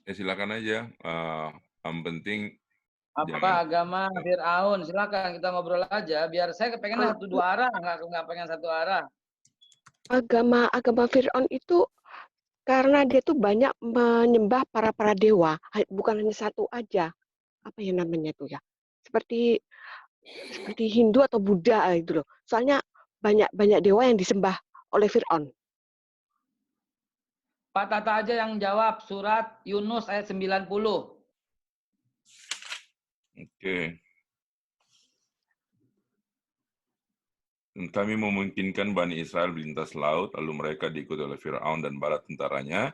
Ya silakan aja. Yang penting jangan. Apa agama Fir'aun? Silakan kita ngobrol aja. Biar saya kepengen Ah, satu dua arah, nggak pengen satu arah. agama Fir'aun itu karena dia tuh banyak menyembah para dewa, bukan hanya satu aja. Apa ya namanya tuh ya? Seperti seperti Hindu atau Buddha gitu loh. Soalnya banyak dewa yang disembah oleh Fir'aun. Pak Tata aja yang jawab surat Yunus ayat 90. Oke. Kami memungkinkan Bani Israel melintas laut, lalu mereka diikuti oleh Fir'aun dan bala tentaranya,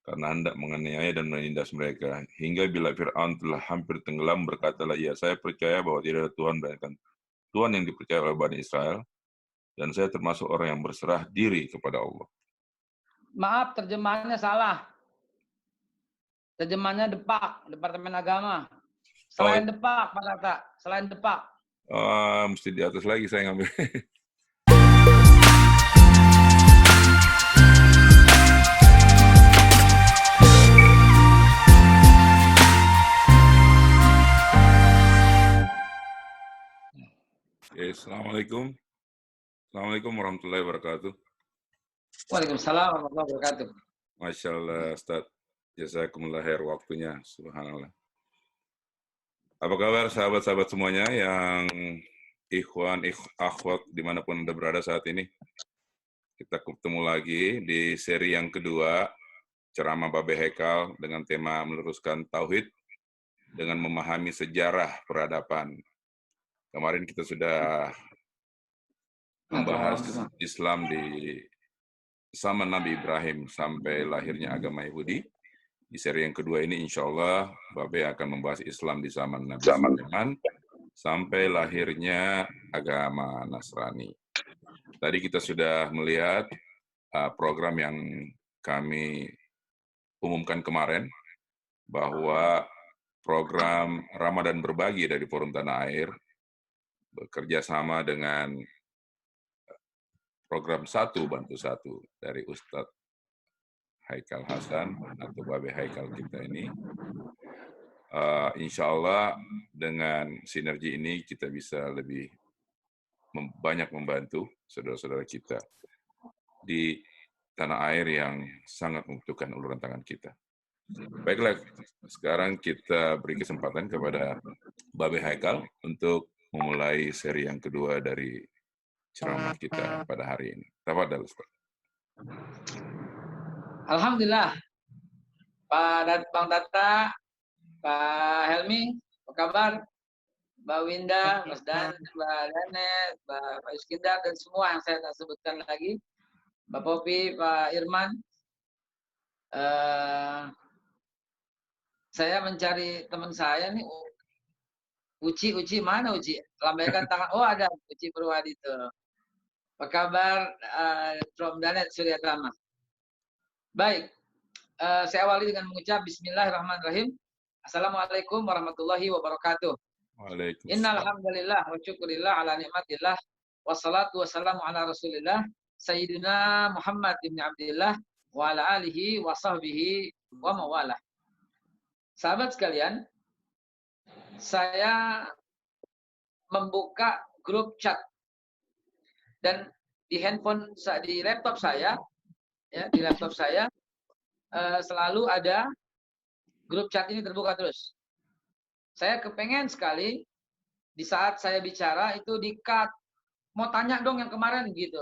karena hendak menganiaya dan menindas mereka. Hingga bila Fir'aun telah hampir tenggelam, berkatalah ia, saya percaya bahwa tidak ada Tuhan melainkan Tuhan yang dipercaya oleh Bani Israel, dan saya termasuk orang yang berserah diri kepada Allah. Maaf, terjemahannya salah. Terjemahannya Depak, Departemen Agama. Selain Depak, Pak Tata. Selain Depak. Mesti di atas lagi saya ngambil. Assalamualaikum. Assalamualaikum warahmatullahi wabarakatuh. Waalaikumsalam warahmatullahi wabarakatuh. Masya Allah, Ustaz. Jazakumullah khair waktunya. Subhanallah. Apa kabar sahabat-sahabat semuanya yang ikhwan, akhwat, dimanapun Anda berada saat ini? Kita ketemu lagi di seri yang kedua, ceramah Babe Haikal dengan tema meluruskan Tauhid dengan memahami sejarah peradaban. Kemarin kita sudah membahas Islam di zaman Nabi Ibrahim sampai lahirnya agama Yahudi. Di seri yang kedua ini insya Allah Babe akan membahas Islam di zaman Nabi Sulaiman sampai lahirnya agama Nasrani. Tadi kita sudah melihat program yang kami umumkan kemarin, bahwa program Ramadan Berbagi dari Forum Tanah Air bekerja sama dengan program Satu Bantu Satu dari Ustadz Haikal Hasan atau Babe Haikal kita ini. Insya Allah dengan sinergi ini kita bisa lebih banyak membantu saudara-saudara kita di tanah air yang sangat membutuhkan uluran tangan kita. Baiklah, sekarang kita beri kesempatan kepada Babe Haikal untuk memulai seri yang kedua dari ceramah kita pada hari ini. Tafadhal, Ustaz. Alhamdulillah. Bang Tata, Pak Helmi, apa kabar? Mbak Winda, Mas Dan, Mbak Danet, Pak Iskandar, dan semua yang saya tak sebutkan lagi. Mbak Popi, Pak Irman. Saya mencari teman saya nih. Uci, mana Uci? Lambaikan tangan. Oh ada, Uci Purwadito. Apa kabar from Danet Suryatama? Baik, saya awali dengan mengucap Bismillahirrahmanirrahim. Assalamualaikum warahmatullahi wabarakatuh. Waalaikumsalam. Innal hamdalillah wa syukurillah ala nikmatillah wassalatu wassalamu ala Rasulillah Sayyidina Muhammad ibn Abdillah wa ala alihi wa sahbihi wa mawalah. Sahabat sekalian, saya membuka grup chat dan di handphone, di laptop saya, ya, di laptop saya selalu ada grup chat ini terbuka terus. Saya kepengen sekali di saat saya bicara itu di-cut. Mau tanya dong yang kemarin gitu.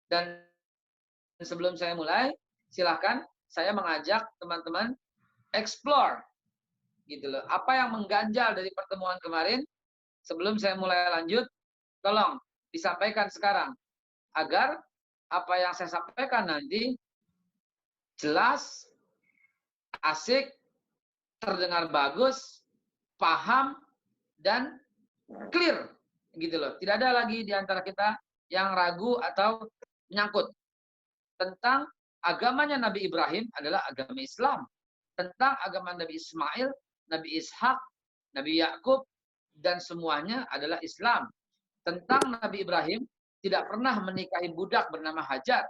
Dan sebelum saya mulai, silahkan saya mengajak teman-teman explore gitu loh. Apa yang mengganjal dari pertemuan kemarin? Sebelum saya mulai lanjut, tolong disampaikan sekarang agar apa yang saya sampaikan nanti jelas, asik, terdengar bagus, paham, dan clear gitu loh. Tidak ada lagi di antara kita yang ragu atau menyangkut tentang agamanya Nabi Ibrahim adalah agama Islam, tentang agama Nabi Ismail, Nabi Ishak, Nabi Yakub, dan semuanya adalah Islam. Tentang Nabi Ibrahim tidak pernah menikahi budak bernama Hajar.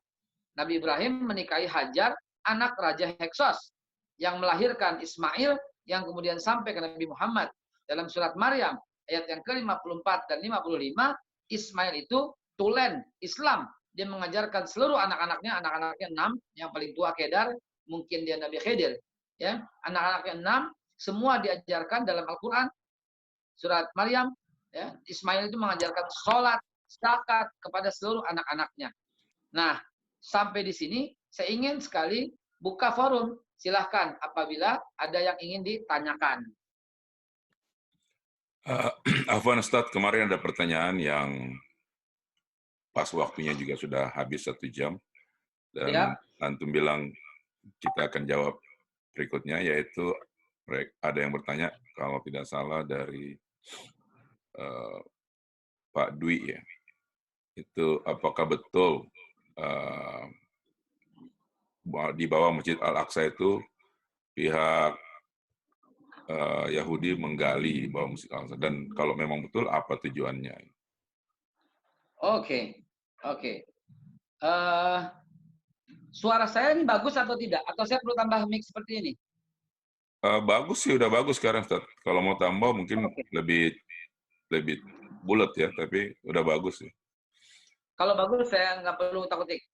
Nabi Ibrahim menikahi Hajar, anak Raja Heksos. yang melahirkan Ismail yang kemudian sampai ke Nabi Muhammad. Dalam surat Maryam ayat yang ke-54 dan 55, Ismail itu tulen Islam. Dia mengajarkan seluruh anak-anaknya 6, yang paling tua Kedar, mungkin dia Nabi Khidir. Ya, anak-anaknya 6, semua diajarkan dalam Al-Quran. Surat Maryam, ya, Ismail itu mengajarkan sholat, zakat kepada seluruh anak-anaknya. Nah, sampai di sini saya ingin sekali buka forum. Silahkan apabila ada yang ingin ditanyakan. Afwan Ustadz, kemarin ada pertanyaan yang pas waktunya juga sudah habis 1 jam. Dan Ya. Antum bilang kita akan jawab berikutnya, yaitu ada yang bertanya, kalau tidak salah dari Pak Dwi ya. Itu apakah betul di bawah Masjid Al-Aqsa itu pihak Yahudi menggali bawah Masjid Al-Aqsa, dan kalau memang betul apa tujuannya? Oke. Suara saya ini bagus atau tidak? Atau saya perlu tambah mic seperti ini? Bagus sih, udah bagus sekarang, Ustaz. Kalau mau tambah mungkin lebih bulat ya, tapi udah bagus sih. Kalau bagus saya nggak perlu takut-takut.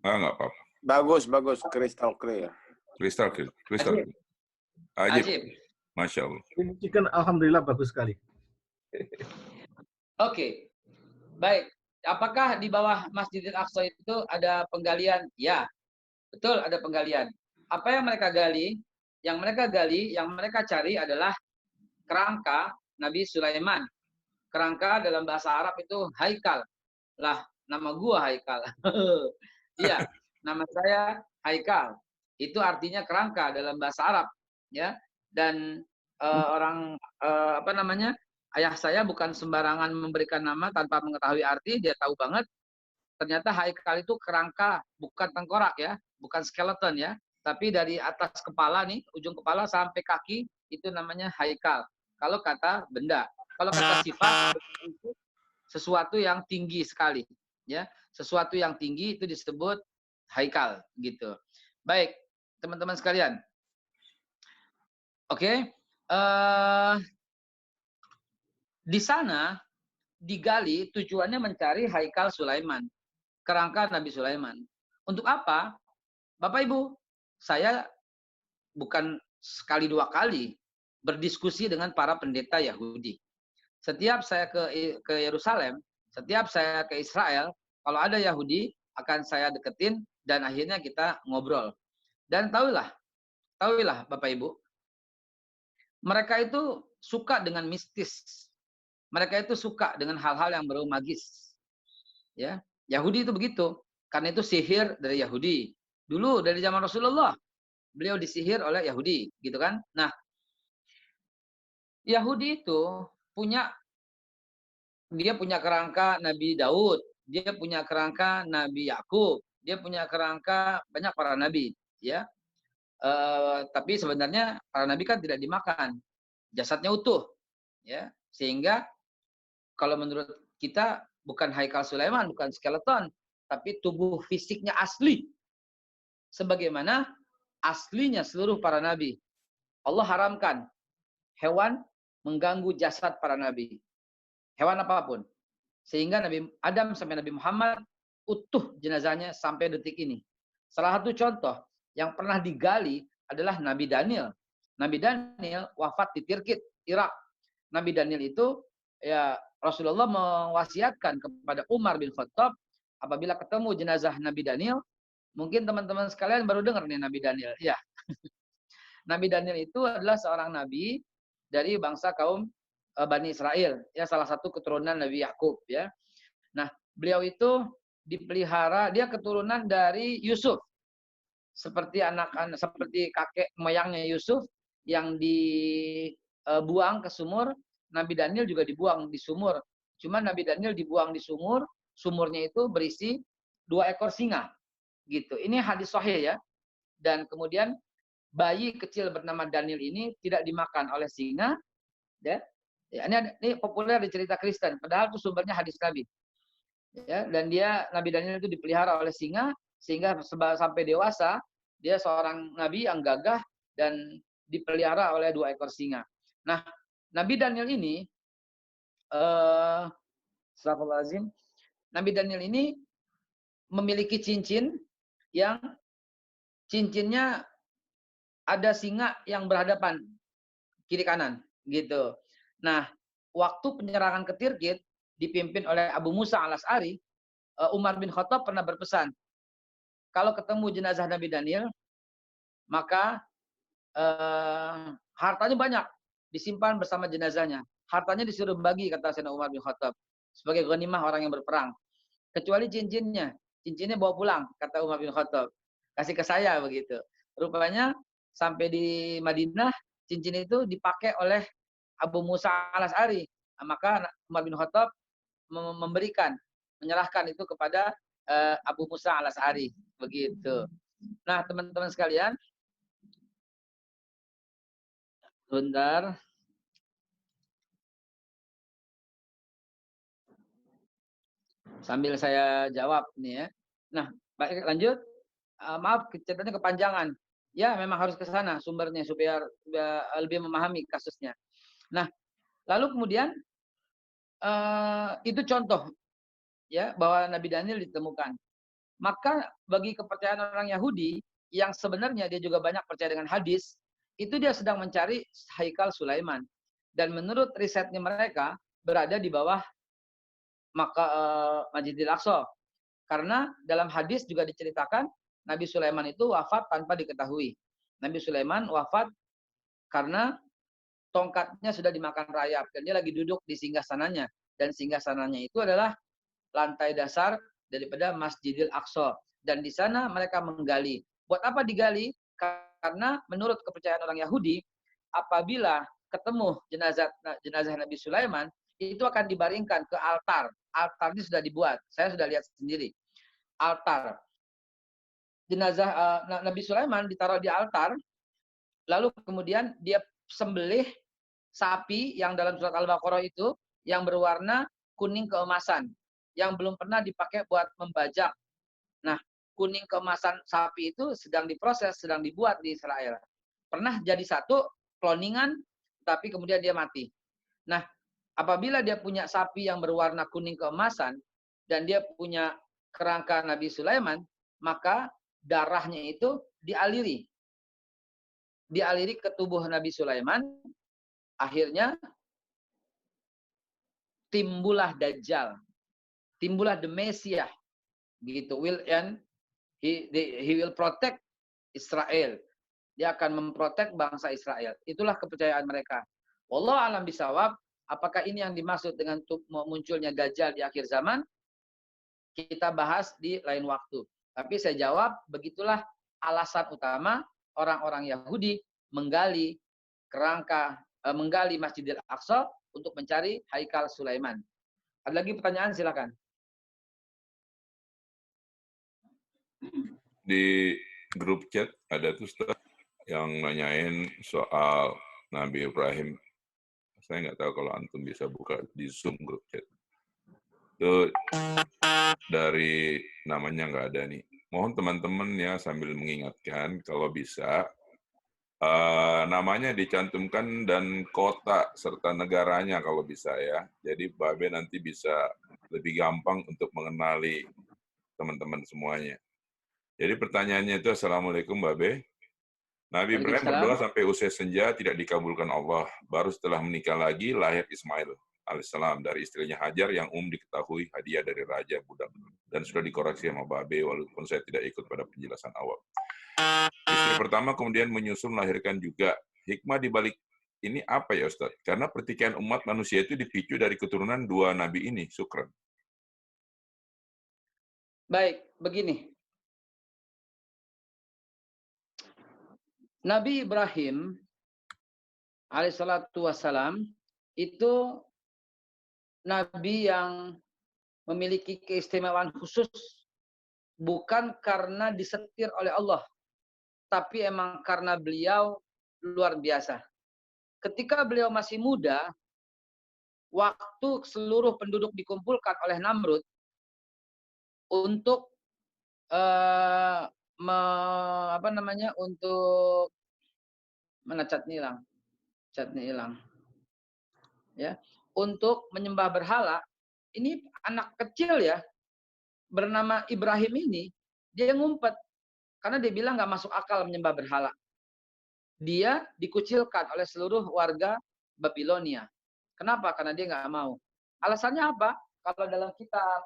Nggak apa-apa. Bagus, crystal clear. Crystal clear. Ajib. Masya Allah. Dibuktikan alhamdulillah bagus sekali. Oke. Baik. Apakah di bawah Masjidil Aqsa itu ada penggalian? Ya. Betul, ada penggalian. Apa yang mereka gali? Yang mereka cari adalah kerangka Nabi Sulaiman. Kerangka dalam bahasa Arab itu haikal. Lah, nama gua haikal. Iya, nama saya haikal. Itu artinya kerangka dalam bahasa Arab, ya. Dan ayah saya bukan sembarangan memberikan nama tanpa mengetahui arti. Dia tahu banget. Ternyata haikal itu kerangka, bukan tengkorak ya, bukan skeleton ya. Tapi dari atas kepala nih, ujung kepala sampai kaki itu namanya haikal. Kalau kata benda, kalau kata sifat itu sesuatu yang tinggi sekali, ya. Sesuatu yang tinggi itu disebut haikal, gitu. Baik, teman-teman sekalian. Oke, di sana digali tujuannya mencari haikal Sulaiman, kerangka Nabi Sulaiman. Untuk apa? Bapak Ibu, saya bukan sekali 2 kali berdiskusi dengan para pendeta Yahudi. Setiap saya ke Yerusalem, setiap saya ke Israel, kalau ada Yahudi akan saya deketin dan akhirnya kita ngobrol. Dan tahuilah Bapak Ibu, mereka itu suka dengan mistis. Mereka itu suka dengan hal-hal yang berbau magis. Ya, Yahudi itu begitu. Karena itu sihir dari Yahudi. Dulu dari zaman Rasulullah, beliau disihir oleh Yahudi, gitu kan? Nah, Yahudi itu punya kerangka Nabi Daud, dia punya kerangka Nabi Yakub, dia punya kerangka banyak para nabi, ya. Tapi sebenarnya para nabi kan tidak dimakan, jasadnya utuh, ya. Sehingga kalau menurut kita bukan haikal Sulaiman, bukan skeleton, tapi tubuh fisiknya asli. Sebagaimana aslinya seluruh para nabi. Allah haramkan hewan mengganggu jasad para nabi. Hewan apapun. Sehingga Nabi Adam sampai Nabi Muhammad utuh jenazahnya sampai detik ini. Salah satu contoh yang pernah digali adalah Nabi Daniel. Nabi Daniel wafat di Tirkit, Irak. Nabi Daniel itu ya Rasulullah mewasiatkan kepada Umar bin Khattab apabila ketemu jenazah Nabi Daniel, mungkin teman-teman sekalian baru dengar nih Nabi Daniel. Ya. Nabi Daniel itu adalah seorang nabi dari bangsa kaum Bani Israel, ya, salah satu keturunan Nabi Yakub, ya. Nah, beliau itu dipelihara, dia keturunan dari Yusuf. Seperti seperti kakek moyangnya Yusuf yang dibuang ke sumur, Nabi Daniel juga dibuang di sumur. Cuma Nabi Daniel dibuang di sumur, sumurnya itu berisi 2 ekor singa. Gitu. Ini hadis sahih ya. Dan kemudian bayi kecil bernama Daniel ini tidak dimakan oleh singa, ya. Ya, ini populer di cerita Kristen, padahal itu sumbernya hadis Nabi. Ya, dan Nabi Daniel itu dipelihara oleh singa sehingga sampai dewasa dia seorang nabi yang gagah dan dipelihara oleh 2 ekor singa. Nah, Nabi Daniel ini, astagfirullahaladzim, Nabi Daniel ini memiliki cincin yang cincinnya ada singa yang berhadapan kiri kanan gitu. Nah, waktu penyerangan ke Tirkit dipimpin oleh Abu Musa al-Asy'ari, Umar bin Khattab pernah berpesan, kalau ketemu jenazah Nabi Daniel, maka hartanya banyak disimpan bersama jenazahnya. Hartanya disuruh bagi, kata Sayyidina Umar bin Khattab, sebagai ghanimah orang yang berperang. Kecuali cincinnya. Cincinnya bawa pulang, kata Umar bin Khattab. Kasih ke saya begitu. Rupanya sampai di Madinah, cincin itu dipakai oleh Abu Musa al-Asy'ari. Maka Umar bin Khattab menyerahkan itu kepada Abu Musa al-Asy'ari. Begitu. Nah, teman-teman sekalian, bentar. Sambil saya jawab nih ya. Nah, baik, lanjut. Maaf, ceritanya kepanjangan. Ya, memang harus ke sana sumbernya supaya lebih memahami kasusnya. Nah, lalu kemudian itu contoh ya bahwa Nabi Daniel ditemukan. Maka bagi kepercayaan orang Yahudi yang sebenarnya dia juga banyak percaya dengan hadis, itu dia sedang mencari Haikal Sulaiman. Dan menurut risetnya mereka berada di bawah Masjidil Aqsa. Karena dalam hadis juga diceritakan Nabi Sulaiman itu wafat tanpa diketahui. Nabi Sulaiman wafat karena tongkatnya sudah dimakan rayap dan dia lagi duduk di singgasananya, dan singgasananya itu adalah lantai dasar daripada Masjidil Aqsa, dan di sana mereka menggali. Buat apa digali? Karena menurut kepercayaan orang Yahudi, apabila ketemu jenazah Nabi Sulaiman, itu akan dibaringkan ke altar. Altar ini sudah dibuat. Saya sudah lihat sendiri. Altar. Jenazah Nabi Sulaiman ditaruh di altar, lalu kemudian dia sembelih sapi yang dalam surat Al-Baqarah itu yang berwarna kuning keemasan, yang belum pernah dipakai buat membajak. Nah, kuning keemasan sapi itu sedang diproses, sedang dibuat di Israel. Pernah jadi satu kloningan, tapi kemudian dia mati. Nah, apabila dia punya sapi yang berwarna kuning keemasan dan dia punya kerangka Nabi Sulaiman, maka darahnya itu dialiri ke tubuh Nabi Sulaiman. Akhirnya timbullah Dajjal, timbullah the Messiah, gitu. He will protect Israel. Dia akan memprotek bangsa Israel. Itulah kepercayaan mereka. Wallahu a'lam bishawab. Apakah ini yang dimaksud dengan munculnya Dajjal di akhir zaman? Kita bahas di lain waktu. Tapi saya jawab, begitulah alasan utama orang-orang Yahudi menggali Masjidil Aqsa untuk mencari Haikal Sulaiman. Ada lagi pertanyaan? Silakan. Di grup chat ada tuh Ustaz yang nanyain soal Nabi Ibrahim. Saya nggak tahu kalau antum bisa buka di Zoom grup chat. Itu dari namanya nggak ada nih. Mohon teman-teman ya sambil mengingatkan kalau bisa namanya dicantumkan dan kota serta negaranya kalau bisa ya. Jadi Babe nanti bisa lebih gampang untuk mengenali teman-teman semuanya. Jadi pertanyaannya itu, Assalamualaikum Babe. Nabi Ibrahim berdoa sampai usia senja tidak dikabulkan Allah. Baru setelah menikah lagi lahir Ismail alaihissalam dari istrinya Hajar yang diketahui hadiah dari raja budak dan sudah dikoreksi sama Babe walaupun saya tidak ikut pada penjelasan awal. Istri pertama kemudian menyusul melahirkan juga. Hikmah di balik ini apa ya Ustaz? Karena pertikaian umat manusia itu dipicu dari keturunan dua nabi ini. Syukran. Baik, begini. Nabi Ibrahim alaihissalatu wassalam itu nabi yang memiliki keistimewaan khusus bukan karena disetir oleh Allah, tapi emang karena beliau luar biasa. Ketika beliau masih muda, waktu seluruh penduduk dikumpulkan oleh Namrud untuk untuk Mana catnya hilang? Catnya hilang. Ya. Untuk menyembah berhala, ini anak kecil ya, bernama Ibrahim ini, dia ngumpet. Karena dia bilang nggak masuk akal menyembah berhala. Dia dikucilkan oleh seluruh warga Babilonia. Kenapa? Karena dia nggak mau. Alasannya apa? Kalau dalam kitab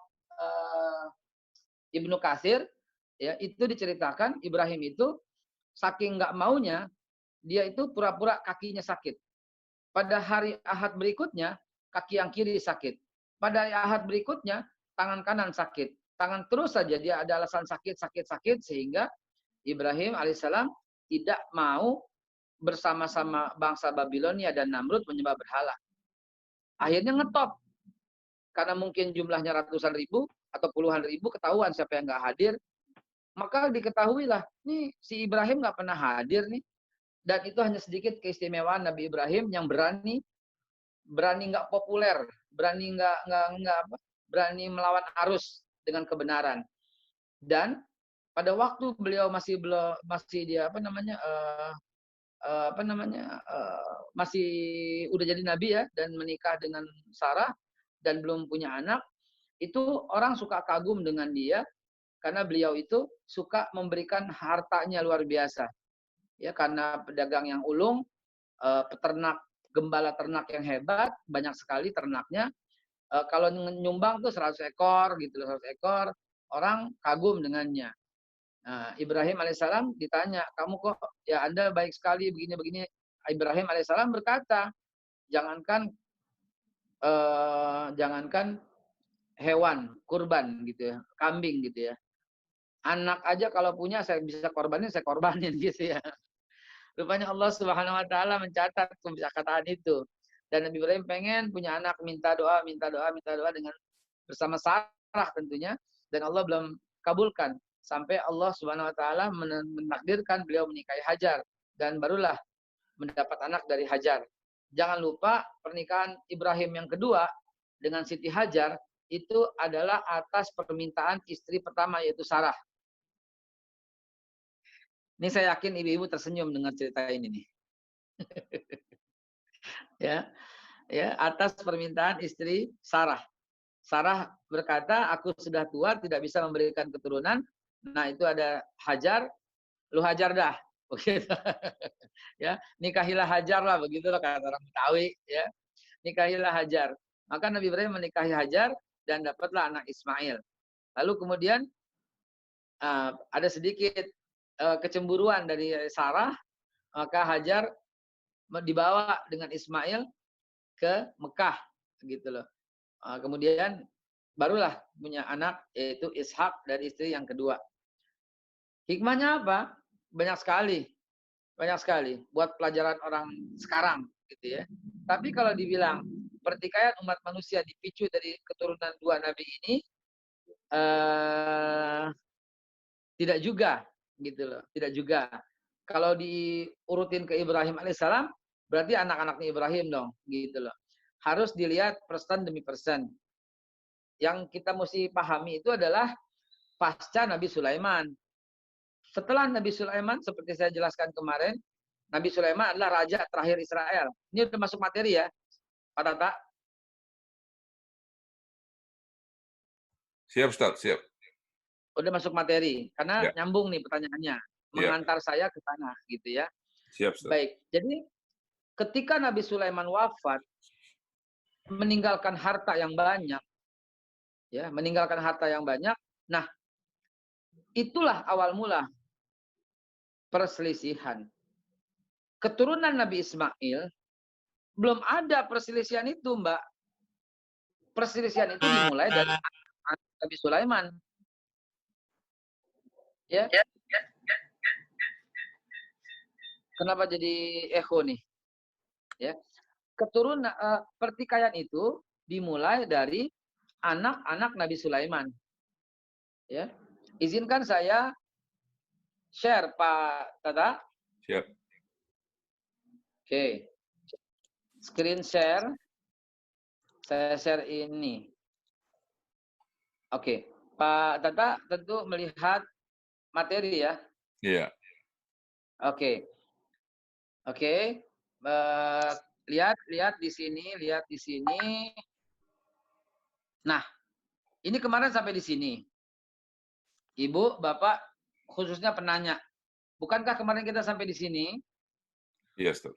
Ibnu Katsir, ya itu diceritakan Ibrahim itu saking nggak maunya, dia itu pura-pura kakinya sakit. Pada hari Ahad berikutnya, kaki yang kiri sakit. Pada Ahad berikutnya, tangan kanan sakit. Tangan terus saja dia ada alasan sakit, sehingga Ibrahim alaihissalam tidak mau bersama-sama bangsa Babilonia dan Namrud menyembah berhala. Akhirnya ngetop. Karena mungkin jumlahnya ratusan ribu atau puluhan ribu, ketahuan siapa yang nggak hadir. Maka diketahuilah, nih si Ibrahim nggak pernah hadir nih. Dan itu hanya sedikit keistimewaan Nabi Ibrahim yang berani nggak populer, berani berani melawan arus dengan kebenaran. Dan pada waktu beliau masih dia masih udah jadi nabi ya, dan menikah dengan Sarah dan belum punya anak, itu orang suka kagum dengan dia karena beliau itu suka memberikan hartanya luar biasa. Ya, karena pedagang yang ulung, peternak, gembala ternak yang hebat, banyak sekali ternaknya. Kalau nyumbang tuh 100 ekor gitu, 100 ekor, orang kagum dengannya. Nah, Ibrahim alaihissalam ditanya, kamu kok ya Anda baik sekali begini-begini. Ibrahim alaihissalam berkata, jangankan hewan kurban gitu ya, kambing gitu ya. Anak aja kalau punya saya bisa korbanin, saya korbanin gitu ya. Rupanya Allah Subhanahu wa taala mencatat perkataan itu. Dan Nabi Ibrahim pengen punya anak, minta doa dengan bersama Sarah tentunya, dan Allah belum kabulkan sampai Allah Subhanahu wa taala menakdirkan beliau menikahi Hajar, dan barulah mendapat anak dari Hajar. Jangan lupa pernikahan Ibrahim yang kedua dengan Siti Hajar itu adalah atas permintaan istri pertama, yaitu Sarah. Ini saya yakin ibu-ibu tersenyum dengar cerita ini nih. ya, atas permintaan istri Sarah. Sarah berkata, aku sudah tua, tidak bisa memberikan keturunan. Nah, itu ada Hajar, lu hajar dah. Begitu. Ya, nikahilah Hajar lah, begitulah kata orang Betawi, ya. Nikahilah Hajar. Maka Nabi Ibrahim menikahi Hajar dan dapatlah anak Ismail. Lalu kemudian ada sedikit kecemburuan dari Sarah, maka Hajar dibawa dengan Ismail ke Mekah, gitu loh. Kemudian barulah punya anak, yaitu Ishak dari istri yang kedua. Hikmahnya apa? Banyak sekali buat pelajaran orang sekarang, gitu ya. Tapi kalau dibilang pertikaian umat manusia dipicu dari keturunan dua nabi ini, tidak juga, gitu loh. Tidak juga. Kalau diurutin ke Ibrahim alaihissalam, berarti anak-anaknya Ibrahim dong, gitu loh. Harus dilihat persen demi persen. Yang kita mesti pahami itu adalah pasca Nabi Sulaiman. Setelah Nabi Sulaiman, seperti saya jelaskan kemarin, Nabi Sulaiman adalah raja terakhir Israel. Ini udah masuk materi ya, Pak Tata? Siap, Ustaz, siap. Udah masuk materi, karena Ya. nyambung nih pertanyaannya. Mengantar saya ke sana, gitu ya. Siap, Ustaz. Baik, jadi ketika Nabi Sulaiman wafat, meninggalkan harta yang banyak, ya, meninggalkan harta yang banyak. Nah, itulah awal mula perselisihan. Keturunan Nabi Ismail belum ada perselisihan itu, Mbak. Perselisihan itu dimulai dari Nabi Sulaiman. Ya. Kenapa jadi echo nih? Ya. Keturunan pertikaian itu dimulai dari anak-anak Nabi Sulaiman. Ya. Izinkan saya share, Pak Tata. Siap. Oke. Screen share. Saya share ini. Oke. Pak Tata tentu melihat materi ya. Iya. Oke. Oke. Lihat di sini, lihat di sini. Nah, ini kemarin sampai di sini. Ibu, Bapak, khususnya penanya. Bukankah kemarin kita sampai di sini? Iya, Ustaz.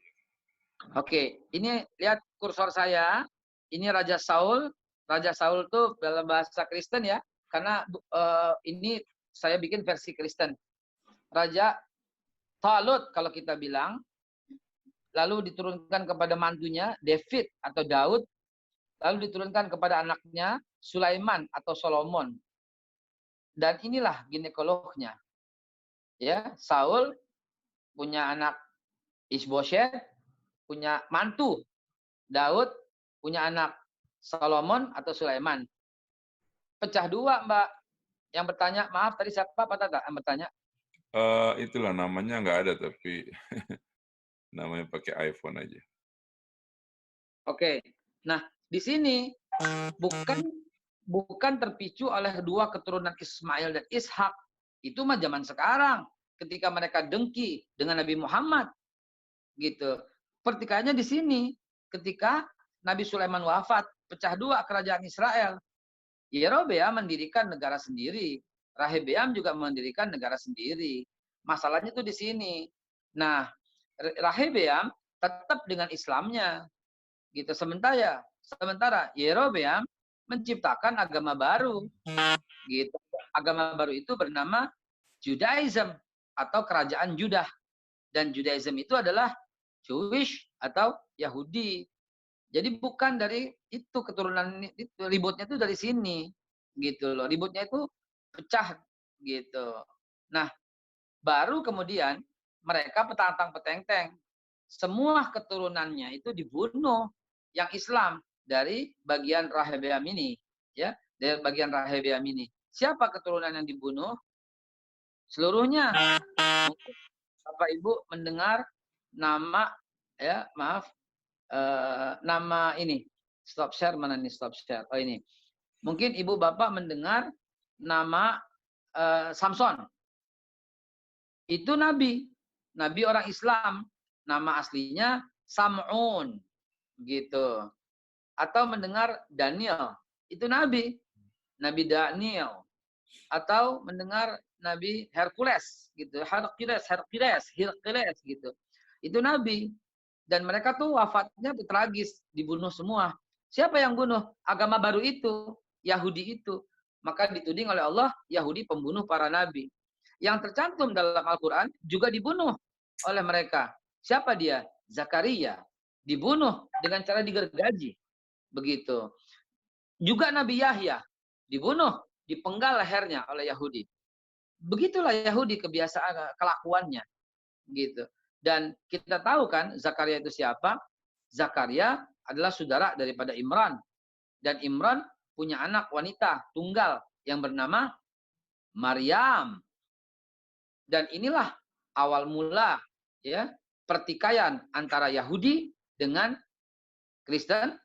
Oke, ini lihat kursor saya. Ini Raja Saul. Raja Saul itu dalam bahasa Kristen ya. Karena ini saya bikin versi Kristen. Raja Talut kalau kita bilang. Lalu diturunkan kepada mantunya David atau Daud. Lalu diturunkan kepada anaknya Sulaiman atau Solomon. Dan inilah ginekolognya. Ya, Saul punya anak Isboset, punya mantu Daud, punya anak Solomon atau Sulaiman. Pecah dua, Mbak. Yang bertanya, maaf tadi siapa Pak Tata yang bertanya? Itulah namanya nggak ada, tapi namanya pakai iPhone aja. Oke. Nah, di sini bukan terpicu oleh dua keturunan Ismail dan Ishak. Itu mah zaman sekarang. Ketika mereka dengki dengan Nabi Muhammad. Gitu. Pertikaiannya di sini. Ketika Nabi Sulaiman wafat, pecah dua kerajaan Israel. Yerobeam mendirikan negara sendiri. Rehabeam juga mendirikan negara sendiri. Masalahnya itu di sini. Nah, Rehabeam tetap dengan Islamnya. Gitu. Sementara Yerobeam menciptakan agama baru. Gitu. Agama baru itu bernama Judaism atau kerajaan Judah. Dan Judaism itu adalah Jewish atau Yahudi. Jadi bukan dari itu keturunan itu, ributnya itu dari sini. Gitu loh. Ributnya itu pecah gitu. Nah, baru kemudian mereka petantang-petenteng. Semua keturunannya itu dibunuh yang Islam dari bagian Rehabeam ini, ya, dari bagian Rehabeam ini. Siapa keturunan yang dibunuh? Seluruhnya. Mungkin Bapak Ibu mendengar nama, ya, maaf, nama ini. Stop share, mana nih stop share? Oh ini. Mungkin Ibu Bapak mendengar nama Samson. Itu nabi. Nabi orang Islam. Nama aslinya Sam'un. Gitu. Atau mendengar Daniel. Itu nabi. Nabi Daniel. Atau mendengar Nabi Hercules. Gitu. Hercules gitu. Itu nabi. Dan mereka tuh wafatnya tuh tragis. Dibunuh semua. Siapa yang bunuh? Agama baru itu. Yahudi itu. Maka dituding oleh Allah, Yahudi pembunuh para nabi. Yang tercantum dalam Al-Quran juga dibunuh oleh mereka. Siapa dia? Zakaria. Dibunuh dengan cara digergaji. Begitu. Juga Nabi Yahya. Dibunuh, dipenggal lehernya oleh Yahudi. Begitulah Yahudi kebiasaan kelakuannya. Gitu. Dan kita tahu kan Zakaria itu siapa? Zakaria adalah saudara daripada Imran. Dan Imran punya anak wanita tunggal yang bernama Maryam. Dan inilah awal mula ya pertikaian antara Yahudi dengan Kristen.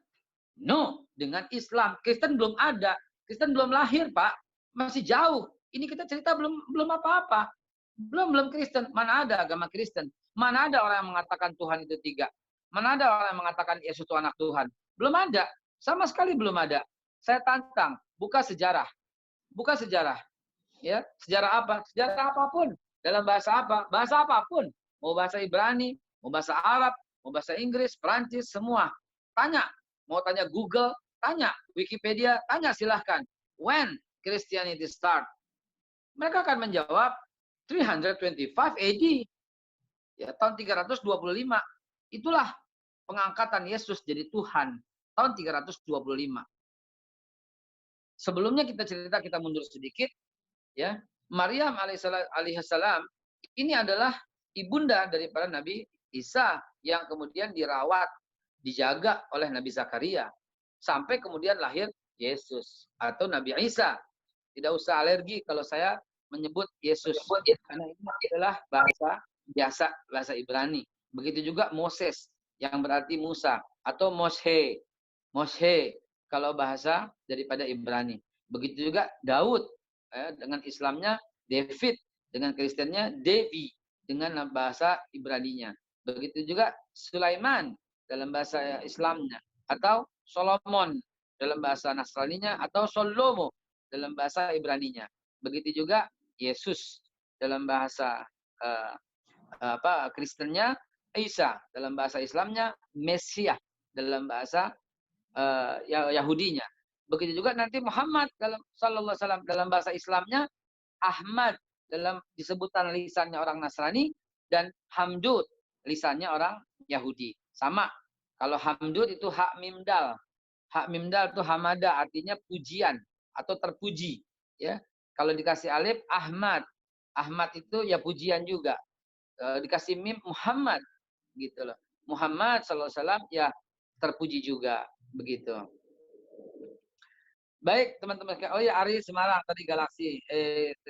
No, dengan Islam. Kristen belum ada. Kristen belum lahir, Pak. Masih jauh. Ini kita cerita belum apa-apa. Belum Kristen. Mana ada agama Kristen? Mana ada orang yang mengatakan Tuhan itu tiga? Mana ada orang yang mengatakan Yesus itu anak Tuhan? Belum ada. Sama sekali belum ada. Saya tantang, buka sejarah. Buka sejarah. Ya, sejarah apa? Sejarah apapun. Dalam bahasa apa? Bahasa apapun. Mau bahasa Ibrani, mau bahasa Arab, mau bahasa Inggris, Perancis, semua. Tanya. Mau tanya Google, tanya. Wikipedia, tanya silahkan. When Christianity start? Mereka akan menjawab 325 AD. Ya, tahun 325. Itulah pengangkatan Yesus jadi Tuhan. Tahun 325. Sebelumnya kita mundur sedikit. Ya, Maryam alaihissalam ini adalah ibunda daripada Nabi Isa yang kemudian dirawat, dijaga oleh Nabi Zakaria sampai kemudian lahir Yesus atau Nabi Isa. Tidak usah alergi kalau saya menyebut Yesus karena ini adalah bahasa biasa, bahasa Ibrani. Begitu juga Moses yang berarti Musa atau Moshe. Moshe kalau bahasa daripada Ibrani. Begitu juga Daud dengan Islamnya David, dengan Kristennya Devi dengan bahasa Ibraninya. Begitu juga Sulaiman dalam bahasa Islamnya, atau Solomon dalam bahasa Nasraninya, atau Solomo dalam bahasa Ibraninya. Begitu juga Yesus dalam bahasa Kristennya, Isa dalam bahasa Islamnya, Mesias dalam bahasa Yahudinya. Begitu juga nanti Muhammad dalam sallallahu alaihi wasallam dalam bahasa Islamnya, Ahmad dalam disebutan lisannya orang Nasrani, dan Hamdud lisannya orang Yahudi. Sama. Kalau Hamdud itu hak mimdal. Hak mimdal itu hamada, artinya pujian atau terpuji, ya. Kalau dikasih alif Ahmad. Ahmad itu ya pujian juga. Dikasih mim Muhammad gitu loh. Muhammad sallallahu alaihi wasallam ya terpuji juga begitu. Baik, teman-teman sekalian. Oh ya, Ari Semarang tadi Galaksi 30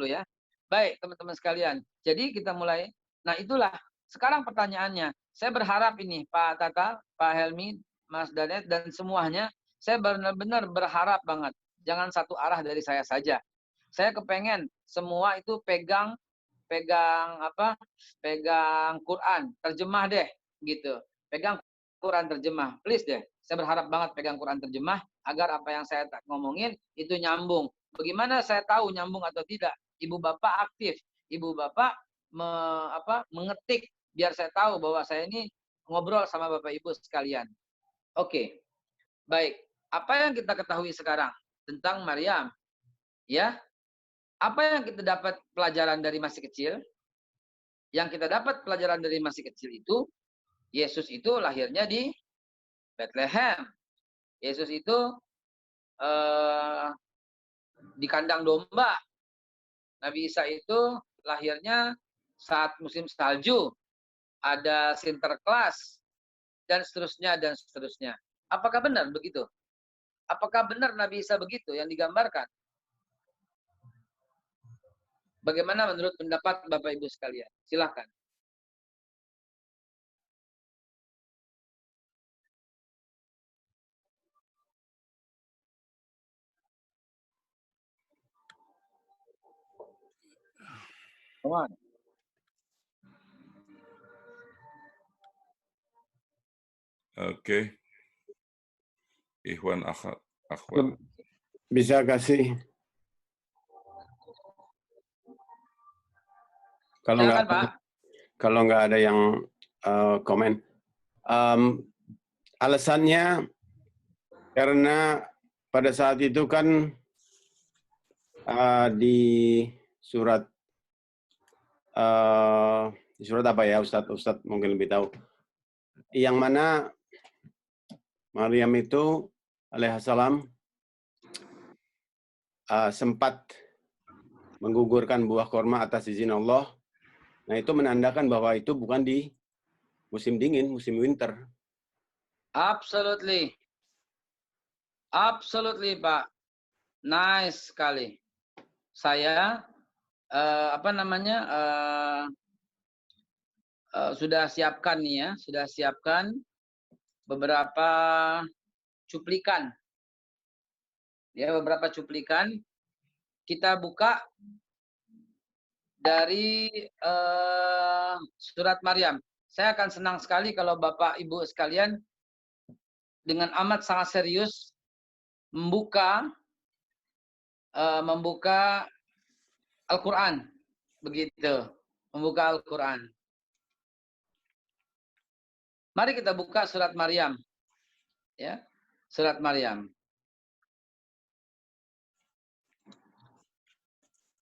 ya. Baik, teman-teman sekalian. Jadi kita mulai. Nah, itulah sekarang pertanyaannya. Saya berharap ini Pak Tata, Pak Helmi, Mas Danet dan semuanya, saya benar-benar berharap banget. Jangan satu arah dari saya saja. Saya kepengen semua itu pegang Quran, terjemah deh gitu. Pegang Quran terjemah, please deh. Saya berharap banget pegang Quran terjemah agar apa yang saya ngomongin itu nyambung. Bagaimana saya tahu nyambung atau tidak? Ibu bapak aktif, ibu bapak mengetik biar saya tahu bahwa saya ini ngobrol sama bapak ibu sekalian. Oke, baik. Apa yang kita ketahui sekarang tentang Maryam? Ya, apa yang kita dapat pelajaran dari masih kecil? Yang kita dapat pelajaran dari masih kecil itu, Yesus itu lahirnya di Bethlehem. Yesus itu di kandang domba. Nabi Isa itu lahirnya saat musim salju. Ada Sinterklas, dan seterusnya, dan seterusnya. Apakah benar begitu? Apakah benar Nabi Isa begitu yang digambarkan? Bagaimana menurut pendapat Bapak Ibu sekalian? Silakan. Oke. Ikhwan akhwat. Bisa kasih kalau nggak ada yang komen. Alasannya karena pada saat itu kan di surat apa ya Ustadz mungkin lebih tahu. Yang mana Maryam itu alaihissalam sempat menggugurkan buah korma atas izin Allah. Nah, itu menandakan bahwa itu bukan di musim dingin, musim winter. Absolutely. Absolutely, Pak. Nice sekali. Saya sudah siapkan nih ya, sudah siapkan beberapa cuplikan. Ya, beberapa cuplikan. Kita buka dari surat Maryam. Saya akan senang sekali kalau Bapak Ibu sekalian dengan amat sangat serius membuka Al-Quran. Begitu. Membuka Al-Quran. Mari kita buka surat Maryam. Ya, surat Maryam.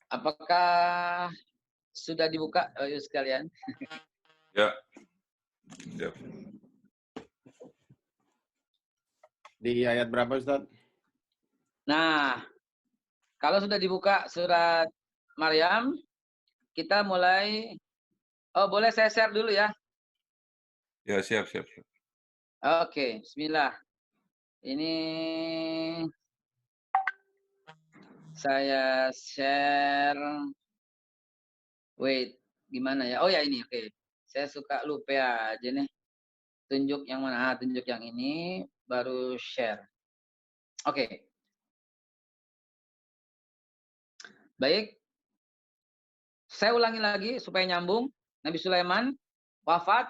Apakah sudah dibuka, Bapak sekalian? Ya. Ya. Di ayat berapa, Ustaz? Nah, kalau sudah dibuka surat Maryam, kita mulai. Oh, boleh saya share dulu ya? Ya, siap. Oke, bismillah. Ini saya share. Wait, gimana ya? Oh ya ini, oke. Saya suka lupa aja nih. Tunjuk yang mana? Tunjuk yang ini, baru share. Oke. Baik. Saya ulangi lagi supaya nyambung. Nabi Sulaiman wafat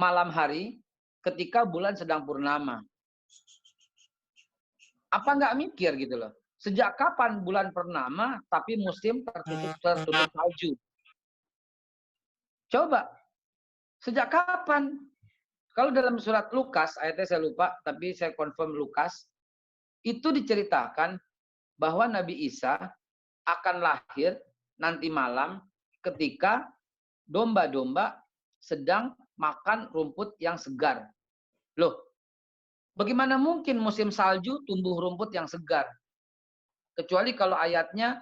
malam hari ketika bulan sedang purnama. Apa nggak mikir gitu loh? Sejak kapan bulan purnama tapi musim tertutup salju? Coba, sejak kapan? Kalau dalam surat Lukas, ayatnya saya lupa, tapi saya confirm Lukas, itu diceritakan bahwa Nabi Isa akan lahir nanti malam ketika domba-domba sedang makan rumput yang segar. Loh, bagaimana mungkin musim salju tumbuh rumput yang segar? Kecuali kalau ayatnya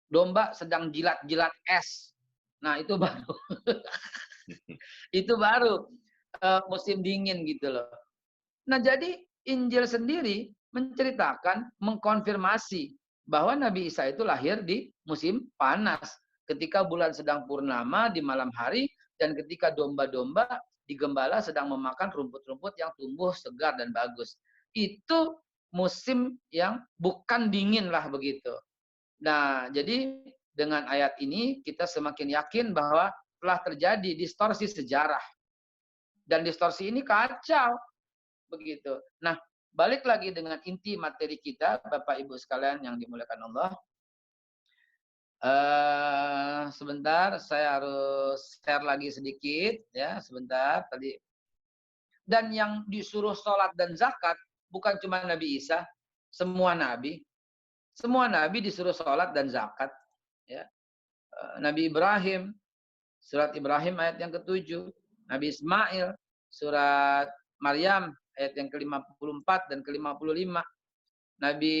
domba sedang jilat-jilat es. Nah, itu baru. Itu baru musim dingin gitu loh. Nah, jadi Injil sendiri menceritakan, mengkonfirmasi bahwa Nabi Isa itu lahir di musim panas. Ketika bulan sedang purnama di malam hari dan ketika domba-domba digembala sedang memakan rumput-rumput yang tumbuh segar dan bagus. Itu musim yang bukan dingin lah begitu. Nah, jadi dengan ayat ini kita semakin yakin bahwa telah terjadi distorsi sejarah. Dan distorsi ini kacau. Begitu. Nah, balik lagi dengan inti materi kita, Bapak Ibu sekalian yang dimuliakan Allah. Sebentar, saya harus share lagi sedikit. Ya, sebentar tadi. Dan yang disuruh sholat dan zakat bukan cuma Nabi Isa, semua nabi. Semua nabi disuruh sholat dan zakat. Ya. Nabi Ibrahim, surat Ibrahim ayat yang ke-7. Nabi Ismail, surat Maryam ayat yang ke-54 dan ke-55. Nabi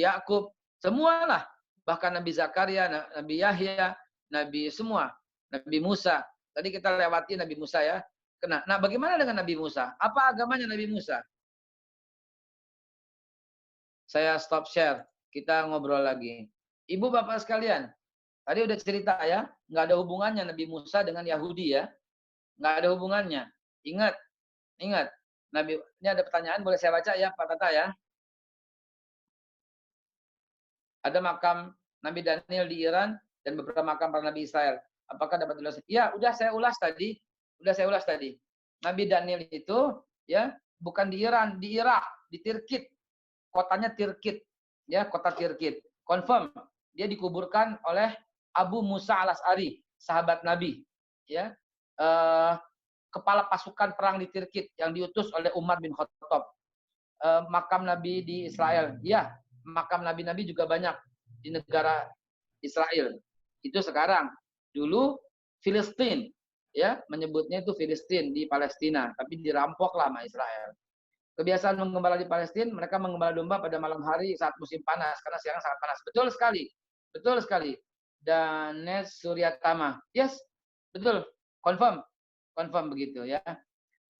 Yakub, semualah. Bahkan Nabi Zakaria, Nabi Yahya, Nabi semua. Nabi Musa. Tadi kita lewati Nabi Musa ya. Nah, bagaimana dengan Nabi Musa? Apa agamanya Nabi Musa? Saya stop share. Kita ngobrol lagi. Ibu bapak sekalian, tadi udah cerita ya, nggak ada hubungannya Nabi Musa dengan Yahudi ya. Nggak ada hubungannya. Ingat. Nabi, ini ada pertanyaan, boleh saya baca ya Pak Tata ya. Ada makam Nabi Daniel di Iran dan beberapa makam para Nabi Israel. Apakah dapat diulas? Ya, udah saya ulas tadi. Nabi Daniel itu ya bukan di Iran, di Irak, di Tirkit. Kotanya Tirkit. Ya, kota Tirkit. Confirm. Dia dikuburkan oleh Abu Musa al-Asy'ari, sahabat Nabi. Ya. Kepala pasukan perang di Tirkit yang diutus oleh Umar bin Khattab. Makam Nabi di Israel. Ya, makam Nabi-Nabi juga banyak di negara Israel. Itu sekarang. Dulu Filistin, ya, menyebutnya itu Filistin di Palestina, tapi dirampoklah sama Israel. Kebiasaan menggembala di Palestina, mereka menggembala domba pada malam hari saat musim panas karena sekarang sangat panas. Betul sekali. Danes Suryatama. Yes, betul. Confirm begitu ya.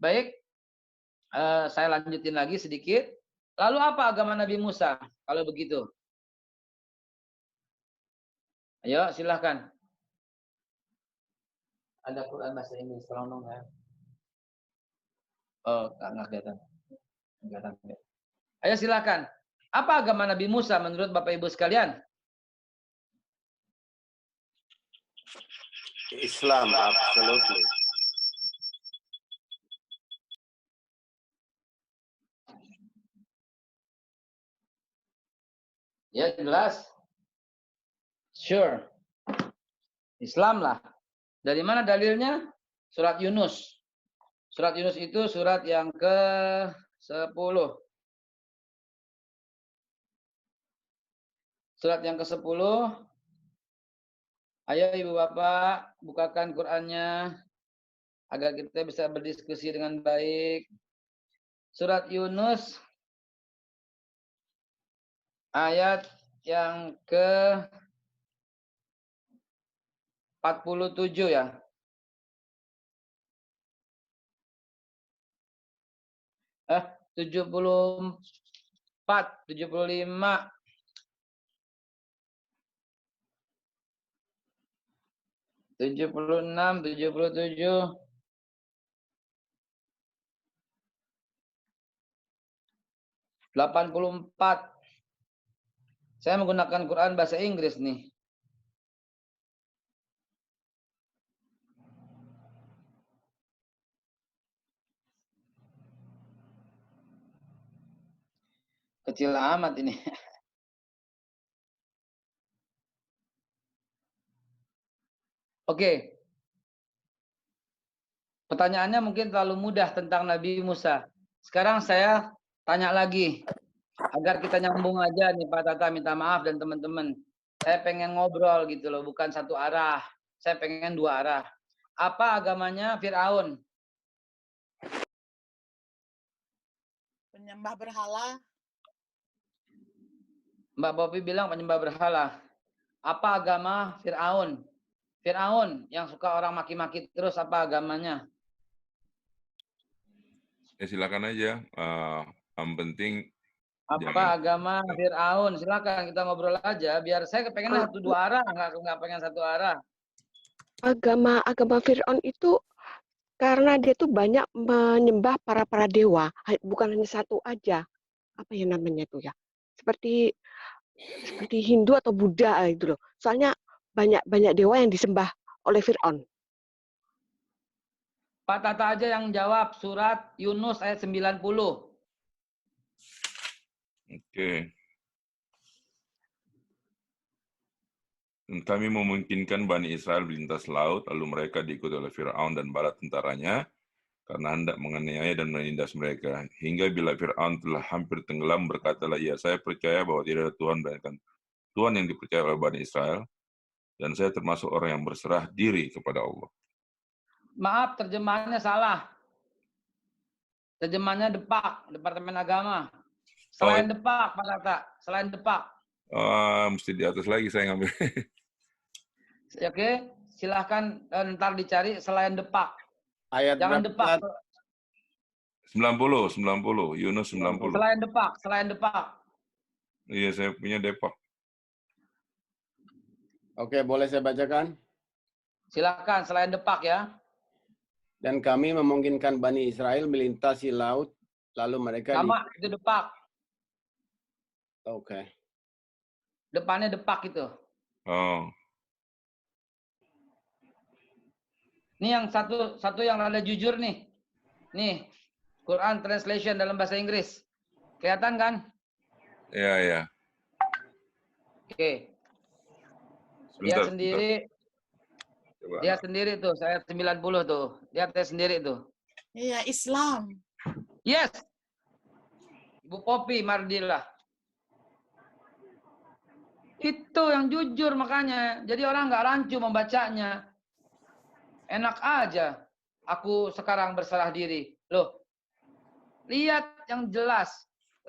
Baik, saya lanjutin lagi sedikit. Lalu apa agama Nabi Musa kalau begitu? Ayo silahkan. Ada Quran bahasa Inggris, tolong dong ya. Oh, nggak kelihatan. Ayo silahkan. Apa agama Nabi Musa menurut Bapak Ibu sekalian? Islam, absolutely. Ya jelas. Sure. Islam lah. Dari mana dalilnya? Surat Yunus. Surat Yunus itu surat yang ke-10. Surat yang ke-10. Ayo Ibu Bapak, bukakan Qur'annya agar kita bisa berdiskusi dengan baik. Surat Yunus ayat yang ke-47 ya. 74, 75. 76, 77. 84. Saya menggunakan Quran bahasa Inggris nih. Kecil amat ini. Oke. Pertanyaannya mungkin terlalu mudah tentang Nabi Musa. Sekarang saya tanya lagi. Agar kita nyambung aja nih Pak Tata, minta maaf dan teman-teman. Saya pengen ngobrol gitu loh, bukan satu arah. Saya pengen dua arah. Apa agamanya Fir'aun? Penyembah berhala. Mbak Bopi bilang penyembah berhala. Apa agama Fir'aun? Fir'aun yang suka orang maki-maki terus, apa agamanya? Ya silakan aja. Yang penting Apa jangan. agama Fir'aun? Silakan kita ngobrol aja. Biar saya pengen satu dua arah, nggak pengen satu arah. Agama Fir'aun itu karena dia tuh banyak menyembah para dewa, bukan hanya satu aja. Apa ya namanya tuh ya? Seperti Hindu atau Buddha gitu loh. Soalnya banyak dewa yang disembah oleh Fir'aun. Pak Tata aja yang jawab surat Yunus ayat 90. Oke. Dan kami memungkinkan Bani Israel melintas laut, lalu mereka diikuti oleh Fir'aun dan bala tentaranya, karena hendak menganiaya dan menindas mereka. Hingga bila Fir'aun telah hampir tenggelam, berkatalah ia, saya percaya bahwa tidak ada Tuhan melainkan Tuhan yang dipercaya oleh Bani Israel, dan saya termasuk orang yang berserah diri kepada Allah. Maaf, terjemahannya salah. Terjemahannya Depak, Departemen Agama. Selain Depak, Pak Tata. Selain Depak. Mesti di atas lagi saya ngambil. Oke, silahkan ntar dicari selain Depak. Ayat Jangan berapa? Depak. 90, Yunus 90. Selain Depak. Iya, saya punya Depak. Oke, boleh saya bacakan? Silakan, selain Depak ya. Dan kami memungkinkan Bani Israel melintasi laut, lalu mereka Sama, itu Depak. Oke. Depannya Depak itu. Oh. Ini yang satu yang rada jujur nih. Nih, Quran Translation dalam bahasa Inggris. Kelihatan kan? Iya, iya. Oke. Sebentar, Lihat sendiri. Coba. Lihat sendiri tuh, saya 90 tuh. Lihat sendiri tuh. Iya, Islam. Yes. Ibu Popi Mardila. Itu yang jujur makanya. Jadi orang nggak rancu membacanya. Enak aja. Aku sekarang berserah diri. Loh. Lihat yang jelas.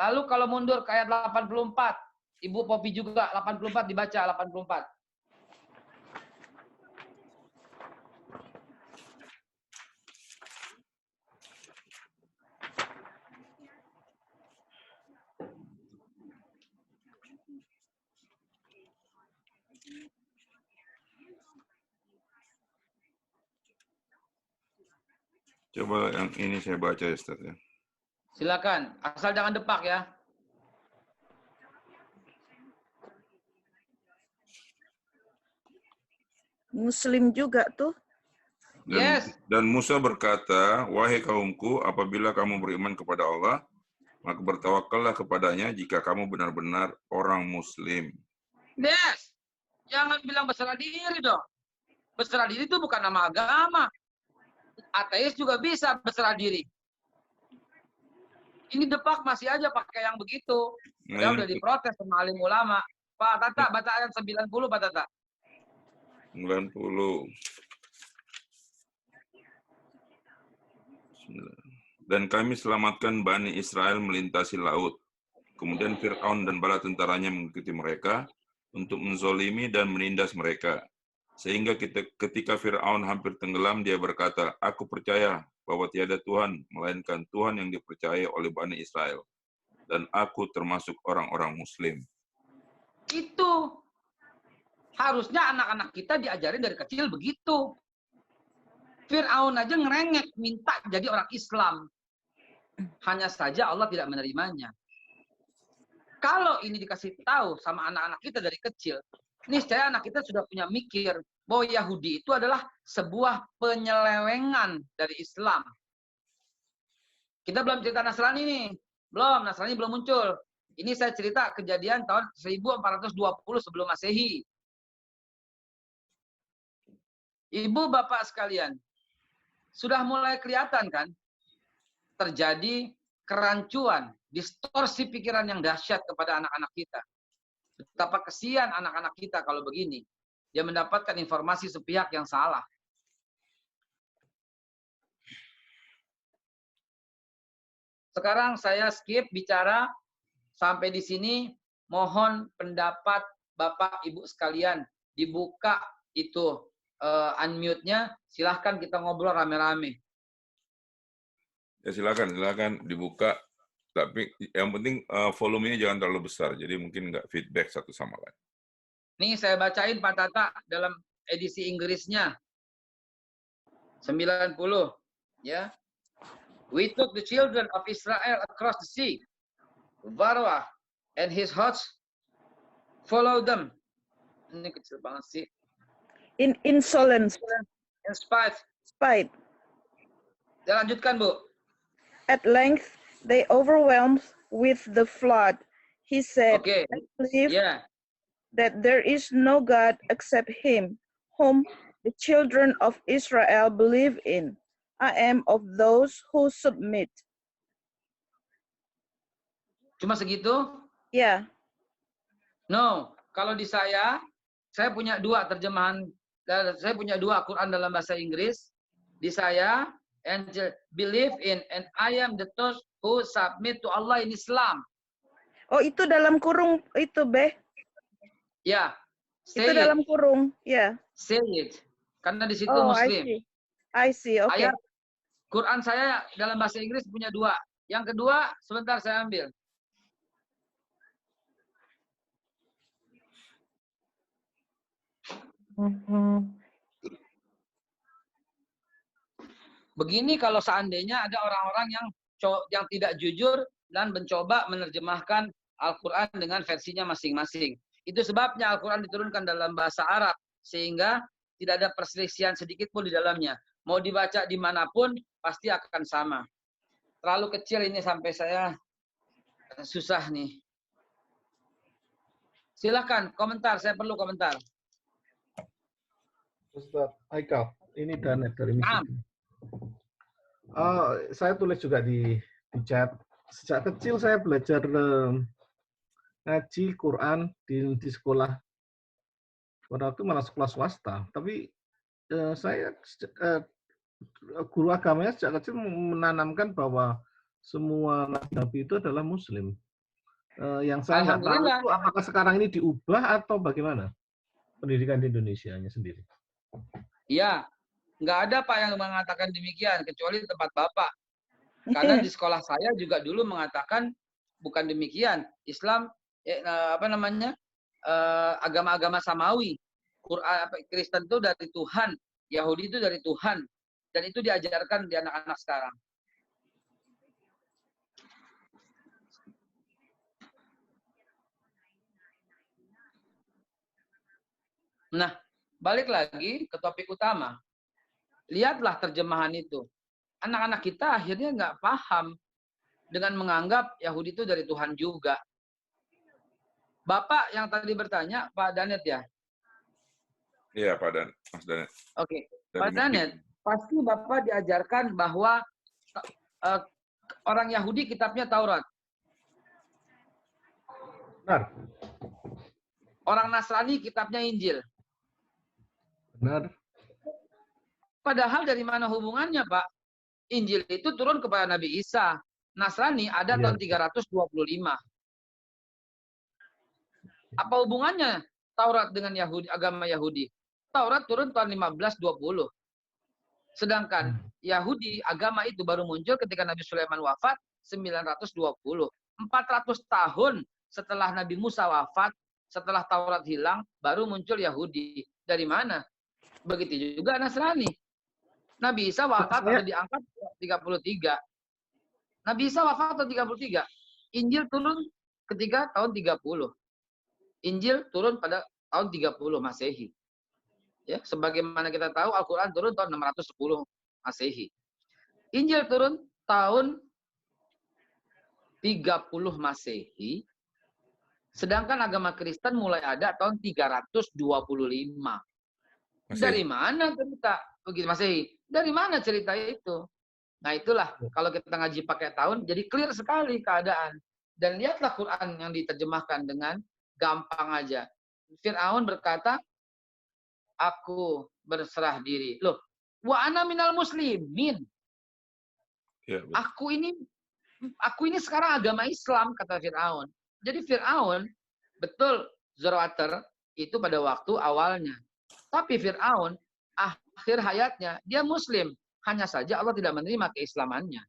Lalu kalau mundur ke ayat 84. Ibu Popi juga 84 dibaca 84. Coba yang ini saya baca ya, Ustaz ya. Silakan, asal jangan depak ya. Muslim juga tuh. Dan Musa berkata, wahai kaumku, apabila kamu beriman kepada Allah, maka bertawakallah kepadanya jika kamu benar-benar orang Muslim. Yes, jangan bilang berserah diri dong. Berserah diri itu bukan nama agama. Ateis juga bisa berserah diri. Ini depak masih aja pakai yang begitu. Dia udah diprotes sama alim ulama. Pak Tata, baca ayat 90 Pak Tata. 90. Dan kami selamatkan Bani Israel melintasi laut. Kemudian Fir'aun dan bala tentaranya mengikuti mereka untuk menzolimi dan menindas mereka. Sehingga ketika Fir'aun hampir tenggelam, dia berkata, aku percaya bahwa tiada Tuhan, melainkan Tuhan yang dipercaya oleh Bani Israel. Dan aku termasuk orang-orang Muslim. Itu. Harusnya anak-anak kita diajarin dari kecil begitu. Fir'aun aja ngerengek, minta jadi orang Islam. Hanya saja Allah tidak menerimanya. Kalau ini dikasih tahu sama anak-anak kita dari kecil, niscaya anak kita sudah punya mikir bahwa Yahudi itu adalah sebuah penyelewengan dari Islam. Kita belum cerita Nasrani nih. Belum, Nasrani belum muncul. Ini saya cerita kejadian tahun 1420 sebelum Masehi. Ibu bapak sekalian, sudah mulai kelihatan kan terjadi kerancuan, distorsi pikiran yang dahsyat kepada anak-anak kita. Betapa kesian anak-anak kita kalau begini. Dia mendapatkan informasi sepihak yang salah. Sekarang saya skip bicara sampai di sini. Mohon pendapat Bapak Ibu sekalian. Dibuka itu unmute-nya. Silahkan kita ngobrol rame-rame. Ya silakan dibuka. Tapi yang penting volumenya jangan terlalu besar. Jadi mungkin nggak feedback satu sama lain. Nih saya bacain Pak Tata dalam edisi Inggrisnya. 90. Ya. We took the children of Israel across the sea. Pharaoh and his hosts followed them. Ini kecil banget sih. In insolence, In spite. Saya lanjutkan, Bu. at length they overwhelmed with the flood. He said, Oke. I believe Ya. that there is no God except him, whom the children of Israel believe in. I am of those who submit. Cuma segitu? Yeah. No. Kalau di saya punya dua terjemahan. Saya punya dua Quran dalam bahasa Inggris. Di saya, and believe in, and I am the those who submit to Allah in Islam. Oh, itu dalam kurung itu, Beh. Ya. Itu Say it. dalam kurung, ya. Say it. Karena di situ Oh, Muslim. I see. Okay. Ayat Quran saya dalam bahasa Inggris punya dua. Yang kedua, sebentar saya ambil. Begini kalau seandainya ada orang-orang yang tidak jujur dan mencoba menerjemahkan Al-Quran dengan versinya masing-masing. Itu sebabnya Al-Quran diturunkan dalam bahasa Arab, sehingga tidak ada perselisihan sedikit pun di dalamnya. Mau dibaca dimanapun, pasti akan sama. Terlalu kecil ini sampai saya susah nih. Silakan komentar, saya perlu komentar. Ustaz Aikal, ini Danet dari Naam. Misi. Saya tulis juga di chat. Sejak kecil saya belajar ngaji Quran di sekolah. Pada waktu malah sekolah swasta. Tapi saya guru agamanya sejak kecil menanamkan bahwa semua nabi itu adalah Muslim. Yang saya nggak tahu itu apakah sekarang ini diubah atau bagaimana pendidikan di Indonesia-nya sendiri. Iya, nggak ada Pak yang mengatakan demikian kecuali tempat Bapak. Karena di sekolah saya juga dulu mengatakan bukan demikian. Islam agama-agama samawi. Quran Kristen itu dari Tuhan, Yahudi itu dari Tuhan, dan itu diajarkan di anak-anak sekarang. Nah, balik lagi ke topik utama. Lihatlah terjemahan itu. Anak-anak kita akhirnya nggak paham dengan menganggap Yahudi itu dari Tuhan juga. Bapak yang tadi bertanya, Pak Danet ya? Iya, Pak Mas Danet. Oke, Pak Danet, pasti Bapak diajarkan bahwa orang Yahudi kitabnya Taurat. Benar. Orang Nasrani kitabnya Injil. Benar. Padahal dari mana hubungannya, Pak? Injil itu turun kepada Nabi Isa. Nasrani ada tahun 325. Apa hubungannya Taurat dengan Yahudi, agama Yahudi? Taurat turun tahun 1520. Sedangkan Yahudi, agama itu baru muncul ketika Nabi Sulaiman wafat 920. 400 tahun setelah Nabi Musa wafat, setelah Taurat hilang, baru muncul Yahudi. Dari mana? Begitu juga Nasrani. Nabi Isa wafat atau diangkat 33. Nabi Isa wafat tahun 33. Injil turun ketika tahun 30. Injil turun pada tahun 30 Masehi. Ya, sebagaimana kita tahu Al-Qur'an turun tahun 610 Masehi. Injil turun tahun 30 Masehi Sedangkan agama Kristen mulai ada tahun 325. Dari mana cerita begitu Masehi? Dari mana cerita itu? Nah itulah kalau kita ngaji pakai tahun, jadi clear sekali keadaan. Dan lihatlah Quran yang diterjemahkan dengan gampang aja. Fir'aun berkata, aku berserah diri. Loh, wa ana minal muslimin. Ya, Aku ini sekarang agama Islam, kata Fir'aun. Jadi Fir'aun, betul Zoroaster itu pada waktu awalnya. Tapi Fir'aun, akhir hayatnya, dia Muslim. Hanya saja Allah tidak menerima keislamannya.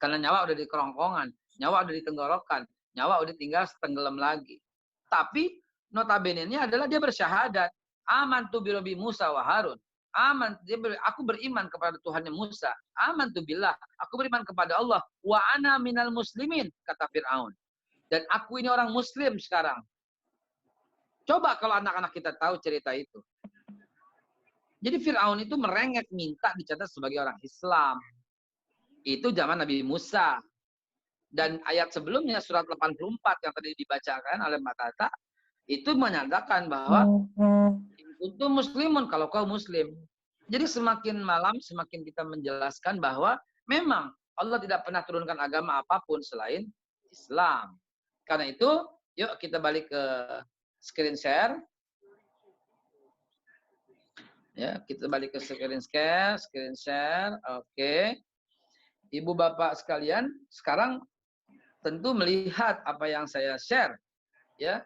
Karena nyawa udah di kerongkongan, nyawa udah di tenggorokan, nyawa udah tinggal tenggelam lagi. Tapi notabene-nya adalah dia bersyahadat. Amantu bi Rabbi Musa wa Harun. Aku beriman kepada Tuhannya Musa. Amantu billah. Aku beriman kepada Allah. Wa ana minal muslimin, kata Fir'aun. Dan aku ini orang Muslim sekarang. Coba kalau anak-anak kita tahu cerita itu. Jadi Fir'aun itu merengek minta dicatat sebagai orang Islam. Itu zaman Nabi Musa. Dan ayat sebelumnya, surat 84 yang tadi dibacakan oleh Mbak Tata, itu menyatakan bahwa itu muslimun, kalau kau muslim. Jadi semakin malam, semakin kita menjelaskan bahwa memang Allah tidak pernah turunkan agama apapun selain Islam. Karena itu, yuk kita balik ke screen share. Ya, kita balik ke screen share. Oke. Ibu Bapak sekalian, sekarang tentu melihat apa yang saya share ya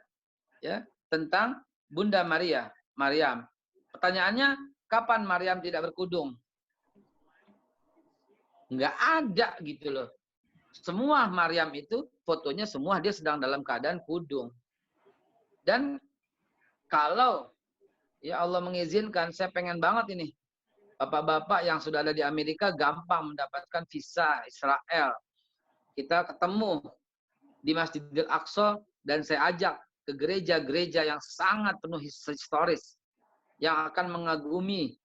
tentang Bunda Maryam. Pertanyaannya, kapan Maryam tidak berkudung? Nggak ada gitu loh. Semua Maryam itu fotonya semua dia sedang dalam keadaan kudung. Dan kalau ya Allah mengizinkan, saya pengen banget ini bapak-bapak yang sudah ada di Amerika gampang mendapatkan visa Israel. Kita ketemu di Masjidil Aqsa dan saya ajak ke gereja-gereja yang sangat penuh historis yang akan mengagumi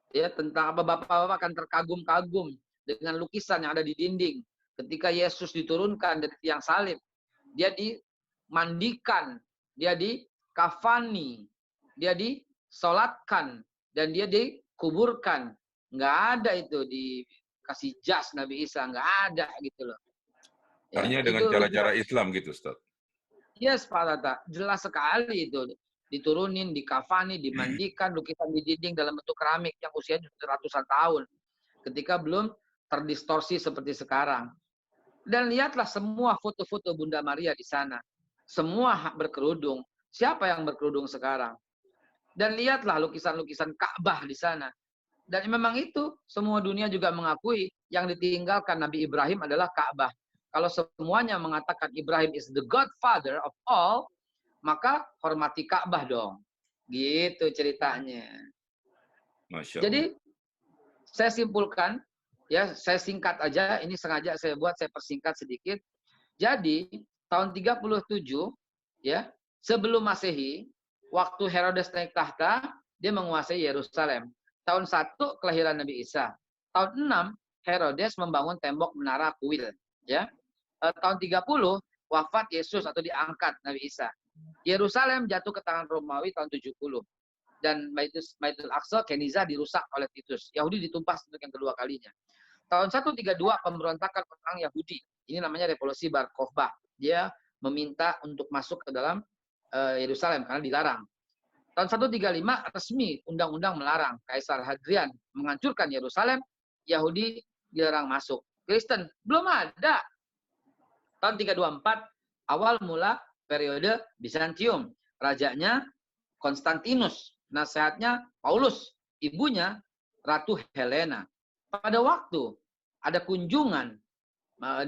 ya tentang apa, bapak-bapak akan terkagum-kagum dengan lukisan yang ada di dinding ketika Yesus diturunkan dari tiang salib. Dia dimandikan, dia dikafani, dia disolatkan, dan dia dikuburkan. Nggak ada itu dikasih jas Nabi Isa, nggak ada gitu loh. Ya, artinya dengan cara-cara Islam gitu, Ustaz? Yes, Pak Tata. Jelas sekali itu. Diturunin, dikafani, dimandikan, lukisan di dinding dalam bentuk keramik yang usianya ratusan tahun. Ketika belum terdistorsi seperti sekarang. Dan lihatlah semua foto-foto Bunda Maria di sana. Semua berkerudung. Siapa yang berkerudung sekarang? Dan lihatlah lukisan-lukisan Ka'bah di sana. Dan memang itu semua dunia juga mengakui yang ditinggalkan Nabi Ibrahim adalah Ka'bah. Kalau semuanya mengatakan Ibrahim is the godfather of all, maka hormati Ka'bah dong. Gitu ceritanya. Masya Allah. Jadi saya simpulkan, ya saya singkat aja, ini sengaja saya buat, saya persingkat sedikit. Jadi tahun 37 ya, sebelum Masehi, waktu Herodes naik tahta, dia menguasai Yerusalem. Tahun 1 kelahiran Nabi Isa. Tahun 6 Herodes membangun tembok menara kuil, ya. Tahun 30 wafat Yesus atau diangkat Nabi Isa. Yerusalem jatuh ke tangan Romawi tahun 70. Dan Baitul Aqsa Kenizah dirusak oleh Titus. Yahudi ditumpas untuk yang kedua kalinya. Tahun 132 pemberontakan orang Yahudi. Ini namanya revolusi Bar Kokhba. Dia meminta untuk masuk ke dalam Yerusalem karena dilarang. Tahun 135 resmi undang-undang melarang. Kaisar Hadrian menghancurkan Yerusalem. Yahudi dilarang masuk. Kristen belum ada. Tahun 324 awal mula periode Bizantium. Rajanya Konstantinus. Nasihatnya Paulus. Ibunya Ratu Helena. Pada waktu ada kunjungan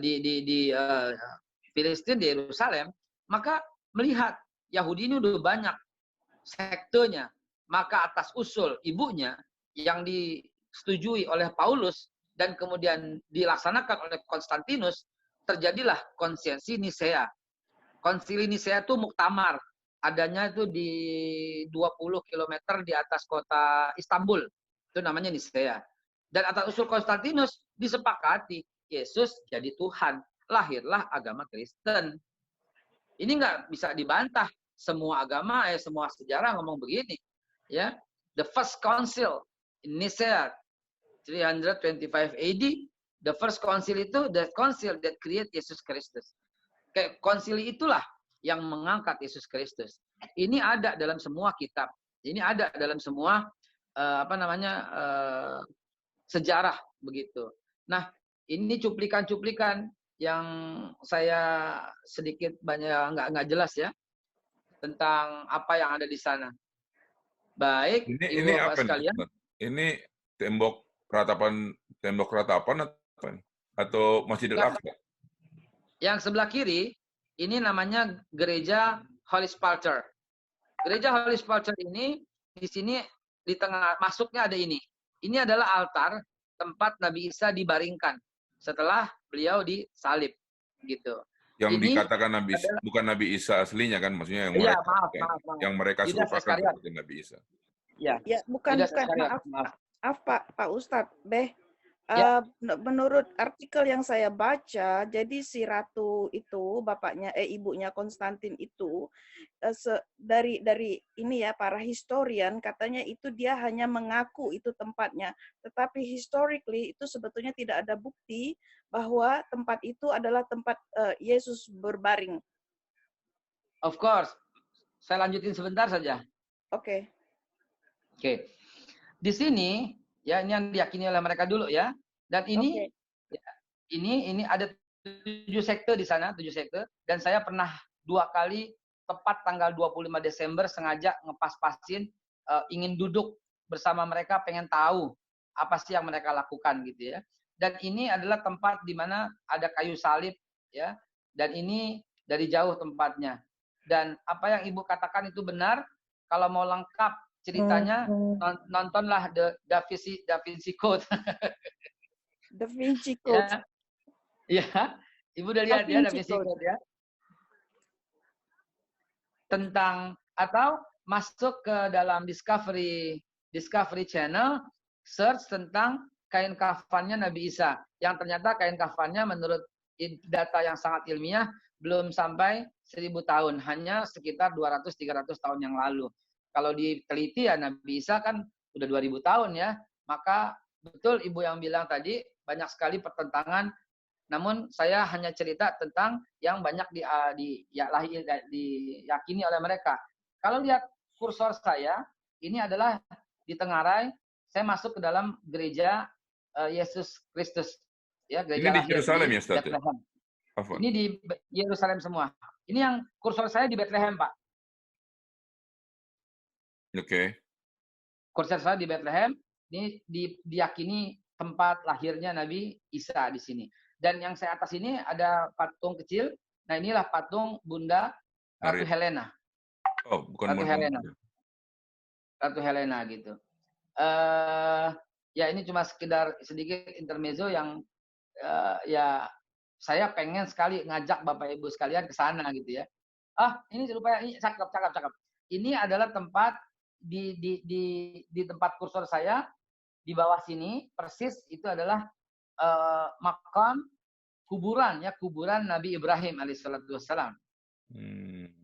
di Filistin, di Yerusalem, maka melihat Yahudi ini udah banyak sektenya. Maka atas usul ibunya yang disetujui oleh Paulus dan kemudian dilaksanakan oleh Konstantinus, terjadilah konsensi Nisea. Konsili Nisea itu muktamar. Adanya itu di 20 km di atas kota Istanbul. Itu namanya Nisea. Dan atas usul Konstantinus disepakati Yesus jadi Tuhan. Lahirlah agama Kristen. Ini nggak bisa dibantah. Semua agama, semua sejarah ngomong begini. Ya, the first council in Nicaea 325 AD, the first council itu the council that create Yesus Kristus. Kayak konsili itulah yang mengangkat Yesus Kristus. Ini ada dalam semua kitab. Ini ada dalam semua sejarah begitu. Nah, ini cuplikan-cuplikan yang saya sedikit banyak nggak jelas ya tentang apa yang ada di sana. Baik, ini Ibu Bapak apa sekalian. Ini tembok ratapan atau Masjidil Aqsa? Yang sebelah kiri ini namanya gereja Holy Sepulchre. Gereja Holy Sepulchre ini di sini di tengah masuknya ada ini. Ini adalah altar tempat Nabi Isa dibaringkan setelah beliau disalib gitu. Yang ini dikatakan Nabi bukan Nabi Isa aslinya kan, maksudnya yang ya, mereka maaf. yang mereka serupakan seperti Nabi Isa. Ya, bukan maaf Pak Ustadz, menurut artikel yang saya baca, jadi si ratu itu ibunya Konstantin itu dari ini ya para historian katanya itu dia hanya mengaku itu tempatnya, tetapi historically itu sebetulnya tidak ada bukti bahwa tempat itu adalah tempat Yesus berbaring. Of course. Saya lanjutin sebentar saja. Oke. Di sini ya ini yang diyakini oleh mereka dulu ya. Dan ini ini ada 7 sekte di sana, 7 sekte, dan saya pernah 2 kali tepat tanggal 25 Desember sengaja ngepas-pasin ingin duduk bersama mereka, pengen tahu apa sih yang mereka lakukan gitu ya. Dan ini adalah tempat di mana ada kayu salib ya. Dan ini dari jauh tempatnya. Dan apa yang Ibu katakan itu benar. Kalau mau lengkap ceritanya nontonlah Da Vinci Code. Da Vinci Code. Ya, Ibu udah lihat ya Da Vinci Code ya. Tentang atau masuk ke dalam Discovery Channel, search tentang kain kafannya Nabi Isa. Yang ternyata kain kafannya menurut data yang sangat ilmiah belum sampai 1000 tahun, hanya sekitar 200-300 tahun yang lalu. Kalau diteliti ya Nabi Isa kan udah 2000 tahun ya. Maka betul Ibu yang bilang tadi banyak sekali pertentangan. Namun saya hanya cerita tentang yang banyak diyakini oleh mereka. Kalau lihat kursor saya, ini adalah di Tenggarai. Saya masuk ke dalam gereja Yesus Kristus. Ya, gereja ini di Yerusalem ya, Ustaz? Ini di Yerusalem semua. Ini yang kursor saya di Bethlehem, Pak. Oke. Kursor saya di Bethlehem. Ini diyakini tempat lahirnya Nabi Isa di sini. Dan yang saya atas ini ada patung kecil. Nah, inilah patung Bunda Ratu Helena. Oh, bukan Ratu Helena. Ratu Helena gitu. Ya ini cuma sekedar sedikit intermezzo yang ya saya pengen sekali ngajak Bapak Ibu sekalian ke sana gitu ya. Ini rupanya ini cakep. Ini adalah tempat di tempat kursor saya di bawah sini persis itu adalah makam kuburan Nabi Ibrahim alaihissalatu wassalam.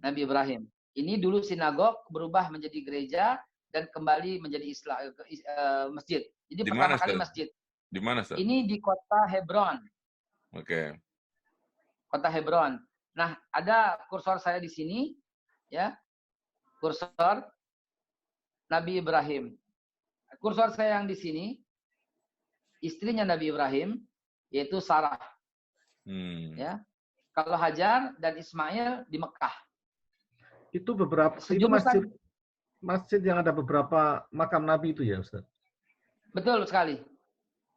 Nabi Ibrahim. Ini dulu sinagog berubah menjadi gereja dan kembali menjadi masjid. Jadi pertama kali masjid. Di mana, Ustaz? Ini di kota Hebron. Oke. Kota Hebron. Nah, ada kursor saya di sini ya. Kursor Nabi Ibrahim. Kursor saya yang di sini istrinya Nabi Ibrahim yaitu Sarah. Ya. Kalau Hajar dan Ismail di Mekah. Itu masjid yang ada beberapa makam Nabi itu ya, Ustaz? Betul sekali.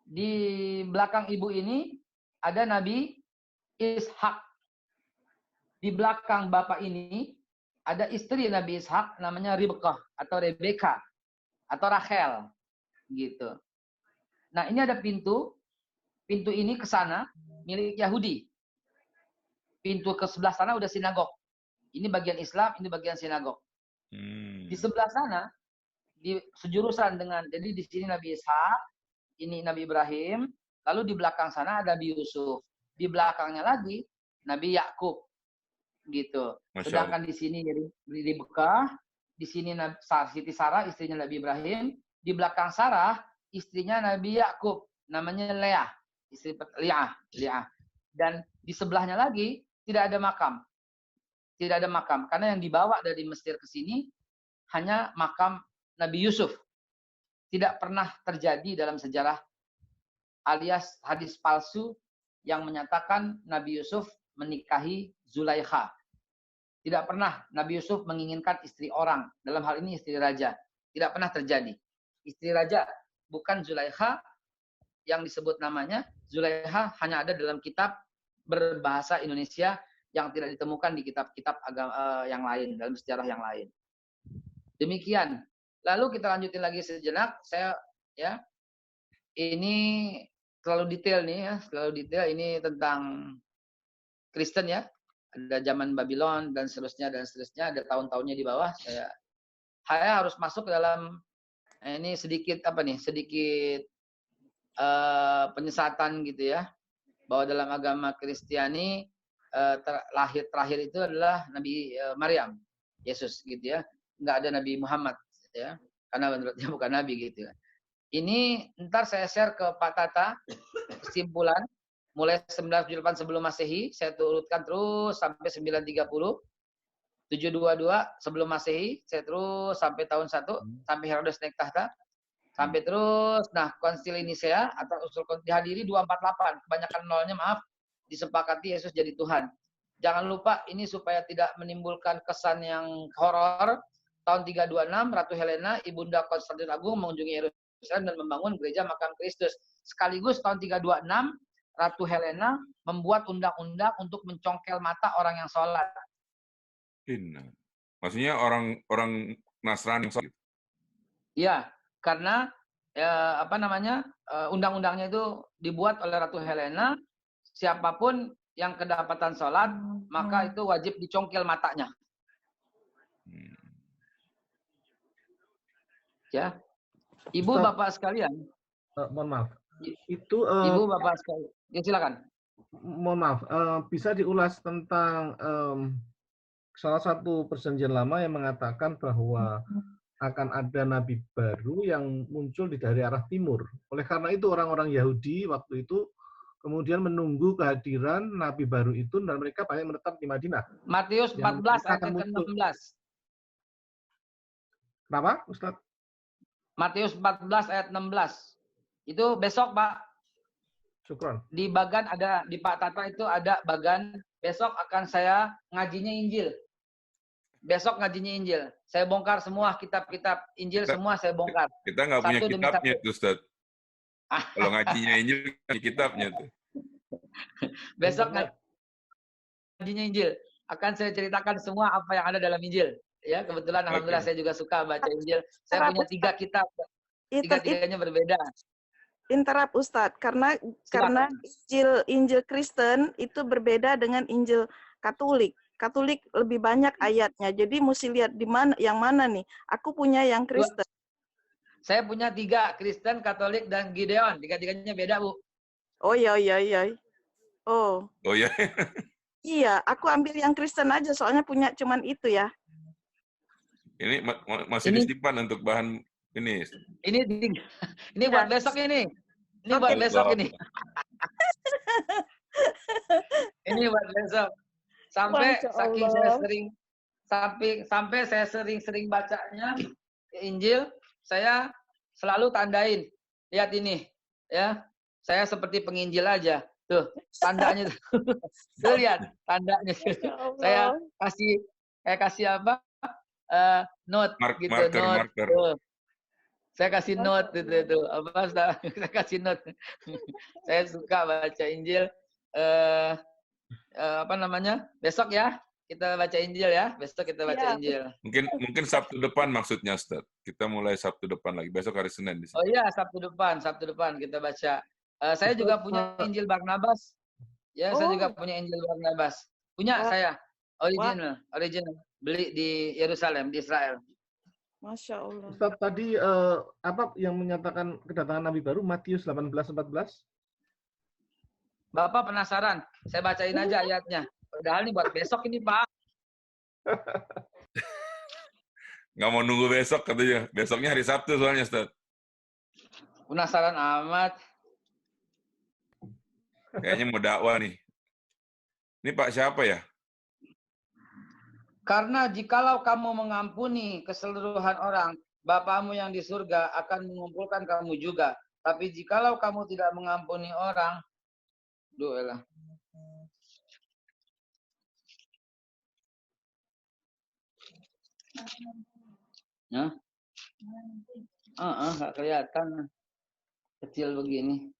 Di belakang ibu ini ada Nabi Ishak. Di belakang bapak ini ada istri Nabi Ishak namanya Ribkah atau Rebeka atau Rachel gitu. Nah, ini ada pintu. Pintu ini ke sana milik Yahudi. Pintu ke sebelah sana udah sinagog. Ini bagian Islam, ini bagian sinagog. Di sebelah sana di sejurusan dengan, jadi di sini Nabi Ishak, ini Nabi Ibrahim, lalu di belakang sana ada Nabi Yusuf. Di belakangnya lagi Nabi Yakub. gitu. Masya Sedangkan di sini di Mekah, di sini Siti Sarah istrinya Nabi Ibrahim, di belakang Sarah istrinya Nabi Yakub, namanya Leah, istri Leah. Dan di sebelahnya lagi tidak ada makam. Tidak ada makam karena yang dibawa dari Mesir ke sini hanya makam Nabi Yusuf. Tidak pernah terjadi dalam sejarah alias hadis palsu yang menyatakan Nabi Yusuf menikahi Zulaikha. Tidak pernah Nabi Yusuf menginginkan istri orang. Dalam hal ini istri raja. Tidak pernah terjadi. Istri raja bukan Zulaikha yang disebut namanya. Zulaikha hanya ada dalam kitab berbahasa Indonesia yang tidak ditemukan di kitab-kitab agama yang lain, dalam sejarah yang lain. Demikian. Lalu kita lanjutin lagi sejenak. Saya ya ini terlalu detail nih ya, terlalu detail ini tentang Kristen ya. Ada zaman Babylon dan seterusnya, ada tahun-tahunnya di bawah. Saya harus masuk ke dalam ini sedikit penyesatan gitu ya, bahwa dalam agama Kristiani terakhir itu adalah Nabi Maryam, Yesus gitu ya, nggak ada Nabi Muhammad ya, karena menurutnya bukan Nabi gitu ya. Ini ntar saya share ke Pak Tata kesimpulan. Mulai 978 sebelum Masehi, saya turutkan terus sampai 930. 722 sebelum Masehi, saya terus sampai tahun 1, sampai Herodes naik tahta. Sampai terus, nah konsil Nicea atau usul dihadiri 248. Kebanyakan nolnya, maaf, disepakati Yesus jadi Tuhan. Jangan lupa, ini supaya tidak menimbulkan kesan yang horor. Tahun 326, Ratu Helena, Ibunda Konstantin Agung mengunjungi Yerusalem dan membangun gereja makam Kristus. Sekaligus tahun 326, Ratu Helena membuat undang-undang untuk mencongkel mata orang yang sholat. Maksudnya orang Nasrani. Iya, karena undang-undangnya itu dibuat oleh Ratu Helena. Siapapun yang kedapatan sholat, maka itu wajib dicongkel matanya. Ya, Ibu Ustaz, Bapak sekalian. Mohon maaf. Itu Ibu Bapak sekalian. Ya silakan. Mohon maaf, bisa diulas tentang salah satu perjanjian lama yang mengatakan bahwa akan ada nabi baru yang muncul dari arah timur. Oleh karena itu orang-orang Yahudi waktu itu kemudian menunggu kehadiran nabi baru itu dan mereka banyak menetap di Madinah. Matius 14 ayat ke-16. Kenapa, Ustaz? Matius 14 ayat 16. Itu besok, Pak. Syukron. Di bagan ada, di Pak Tata itu ada bagan, besok akan saya ngajinya Injil. Besok ngajinya Injil. Saya bongkar semua kitab-kitab Injil, semua saya bongkar. Kita nggak punya kitabnya tuh, Ustaz. Kalau ngajinya Injil, kitabnya tuh. Besok ngajinya Injil. Akan saya ceritakan semua apa yang ada dalam Injil. Ya, kebetulan alhamdulillah saya juga suka baca Injil. Saya punya 3 kitab. 3-tiganya berbeda. Interrupt Ustadz, karena Injil Kristen itu berbeda dengan Injil Katolik. Katolik lebih banyak ayatnya. Jadi mesti lihat di mana, yang mana nih. Aku punya yang Kristen. Saya punya 3, Kristen, Katolik, dan Gideon. 3-tiganya beda, Bu. Oh iya. Oh ya. Iya, aku ambil yang Kristen aja, soalnya punya cuman itu ya. Ini masih disimpan untuk bahan ini. Ini buat besok ini. Ini buat besok ini. Ini buat besok. Sampai saking saya sering bacanya Injil, saya selalu tandain. Lihat ini, ya. Saya seperti penginjil aja. Tuh, tandanya tuh. Tuh lihat tandanya. Saya kasih apa? Note gitu, note. Tuh. Saya kasih note itu. Apa? Saya kasih note. Saya suka baca Injil. Besok ya kita baca Injil ya. Besok kita baca Injil. Mungkin Sabtu depan maksudnya, Ustaz. Kita mulai Sabtu depan lagi. Besok hari Senin di sini. Oh iya, Sabtu depan kita baca. Saya juga punya Injil Barnabas. Ya, saya juga punya Injil Barnabas. Punya saya. Original. Beli di Yerusalem, di Israel. Masya Allah. Ustaz, tadi apa yang menyatakan kedatangan Nabi baru? Matius 18:14. Bapak penasaran? Saya bacain aja ayatnya. Padahal nih buat besok ini, Pak. Nggak mau nunggu besok katanya. Besoknya hari Sabtu soalnya, Ustaz. Penasaran amat. Kayaknya mau dakwah nih. Ini Pak siapa ya? Karena jikalau kamu mengampuni keseluruhan orang, Bapamu yang di surga akan mengumpulkan kamu juga. Tapi jikalau kamu tidak mengampuni orang, doalah. Ya? Nggak kelihatan. Kecil begini.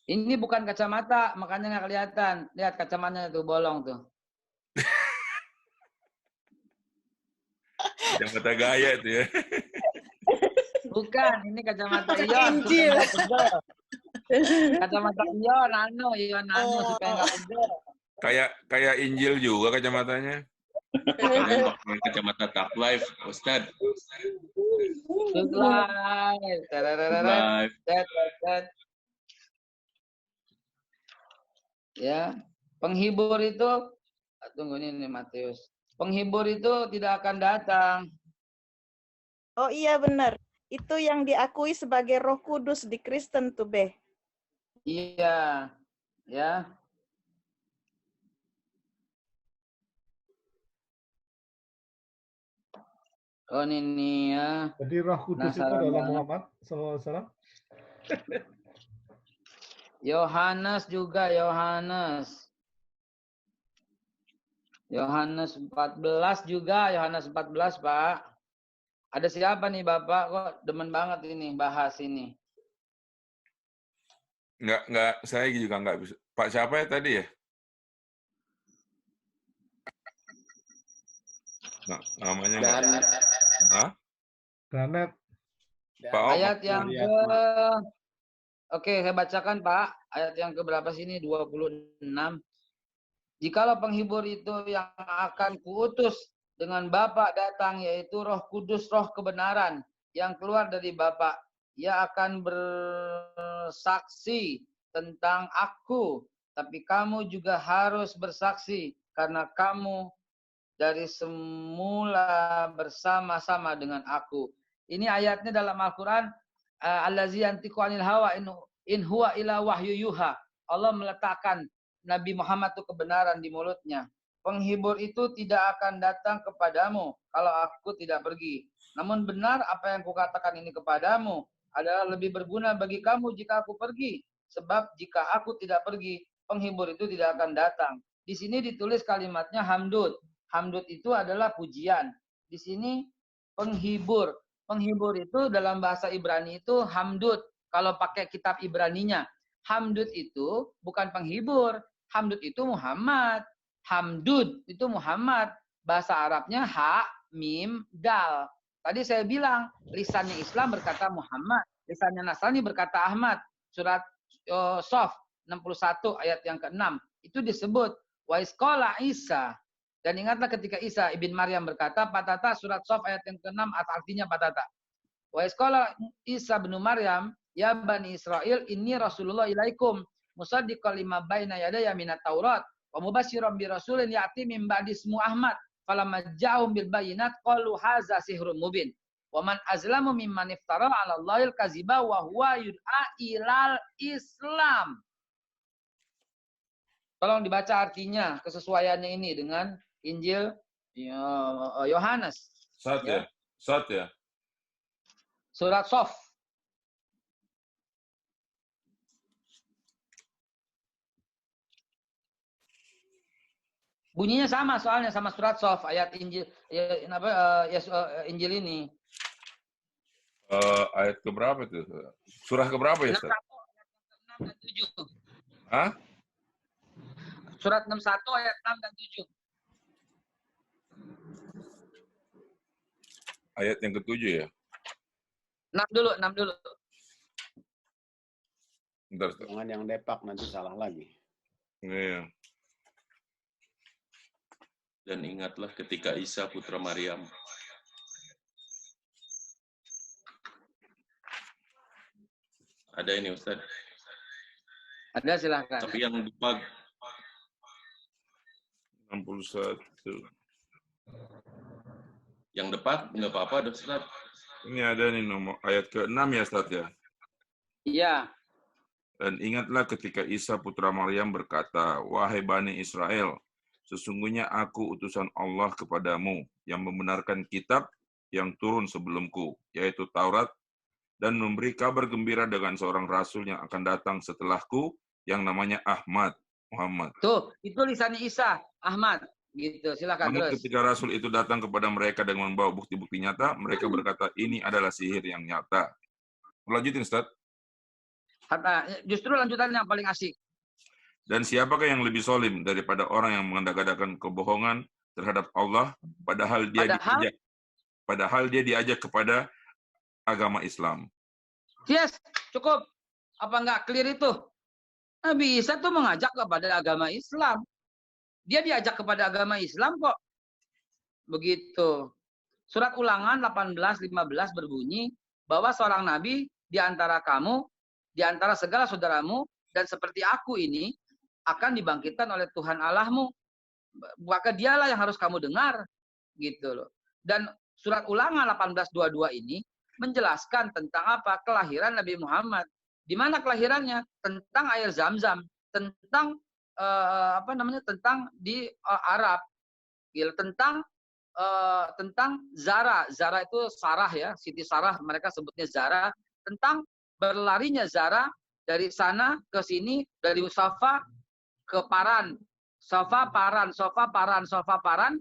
Ini bukan kacamata, makanya nggak kelihatan. Lihat kacamatanya tuh, bolong tuh. Kacamata gaya itu ya. Bukan, ini kacamata Cak ion. Injil. Kacamata ion nano supaya nggak pegel. Kayak Injil juga kacamatanya. Pakai kacamata Tag Life, Ustad. Good life. Live. Ya, penghibur itu, tunggu ini Matius. Penghibur itu tidak akan datang. Oh iya benar. Itu yang diakui sebagai Roh Kudus di Kristen tuh, Beh. Iya, ya. Oh ini ya. Jadi Roh Kudus itu adalah Muhammad SAW. Yohanes juga, Yohanes 14 juga, Yohanes 14, Pak. Ada siapa nih Bapak kok demen banget ini bahas ini? Nggak, saya juga nggak bisa. Pak siapa ya tadi ya? Nah, namanya nggak. Dan Hah? Granat. Pak Om. Ayat yang ke... Oke, saya bacakan Pak. Ayat yang ke berapa sini? 26. Jikalau penghibur itu yang akan kuutus dengan Bapa datang, yaitu Roh Kudus, Roh kebenaran yang keluar dari Bapa, ia akan bersaksi tentang aku. Tapi kamu juga harus bersaksi karena kamu dari semula bersama-sama dengan aku. Ini ayatnya dalam Al-Quran. Allazi yantiqu anil hawa in huwa ila wahyu yuha. Allah meletakkan Nabi Muhammad itu kebenaran di mulutnya. Penghibur itu tidak akan datang kepadamu kalau aku tidak pergi. Namun benar apa yang kukatakan ini kepadamu adalah lebih berguna bagi kamu jika aku pergi. Sebab jika aku tidak pergi, penghibur itu tidak akan datang. Di sini ditulis kalimatnya hamdud. Hamdud itu adalah pujian. Di sini penghibur. Penghibur itu dalam bahasa Ibrani itu hamdud. Kalau pakai kitab Ibraninya. Hamdud itu bukan penghibur. Hamdud itu Muhammad. Hamdud itu Muhammad. Bahasa Arabnya ha, mim, dal. Tadi saya bilang, lisannya Islam berkata Muhammad. Lisannya Nasrani berkata Ahmad. Surat Sof 61 ayat yang ke-6. Itu disebut wa isqala Isa. Dan ingatlah ketika Isa ibn Maryam berkata, patata surat Sof ayat yang ke-6 artinya patata. Wa isqala Isa bin Maryam, ya Bani Israel, inni Rasulullah ilaikum, musaddiqan lima baina yadayya minat Taurat, wa mubasyiran bi rasulin ya'ti min ba'di ismu Ahmad, falamma ja'ahum bil bayyinat qalu hadza sihrun mubin. Wa man azlamu mimman iftara 'ala Allahil kadziba wa huwa yud'a ilal Islam. Tolong dibaca artinya, kesesuaiannya ini dengan Injil Yohanes. Sat ya? Sat ya? Surat Sof. Bunyinya sama soalnya sama surat Sof, ayat Injil Injil ini. Ayat keberapa itu? Surah keberapa ya, Ustaz? 6 dan 7. Hah? Surat 61 ayat 6 dan 7. Ayat yang ke-7 ya? 6 dulu. Bentar, Ustaz. Jangan yang depak, nanti salah lagi. Iya. Dan ingatlah ketika Isa putra Maryam ada ini Ustaz. Ada silakan. Tapi 61. Yang depan nggak apa-apa, Ustaz. Ini ada nih nomor ayat ke-6 ya, Ustaz ya. Iya. Dan ingatlah ketika Isa putra Maryam berkata, "Wahai Bani Israel, sesungguhnya aku utusan Allah kepadamu yang membenarkan kitab yang turun sebelumku, yaitu Taurat, dan memberi kabar gembira dengan seorang rasul yang akan datang setelahku yang namanya Muhammad." Tuh, itu lisannya Isa, Ahmad. Gitu, silakan Namun terus. ketika rasul itu datang kepada mereka dengan membawa bukti-bukti nyata, mereka berkata, "Ini adalah sihir yang nyata." Lanjutin, Ustaz. Justru lanjutan yang paling asik. Dan siapakah yang lebih solim daripada orang yang mengadakan kebohongan terhadap Allah, padahal dia diajak kepada agama Islam. Yes, cukup. Apa enggak clear itu? Nabi Isa tuh mengajak kepada agama Islam. Dia diajak kepada agama Islam kok. Begitu. Surat Ulangan 18:15 berbunyi bahwa seorang nabi di antara kamu, di antara segala saudaramu, dan seperti aku ini akan dibangkitkan oleh Tuhan Allahmu. Maka dialah yang harus kamu dengar. Gitu loh. Dan surat Ulangan 18:22 ini menjelaskan tentang apa? Kelahiran Nabi Muhammad. Di mana kelahirannya? Tentang air Zam-Zam, tentang tentang di Arab, tentang Zara. Zara itu Sarah ya, Siti Sarah, mereka sebutnya Zara. Tentang berlarinya Zara dari sana ke sini, dari Safa ke Paran. Safa, Paran, Safa, Paran, Safa, Paran.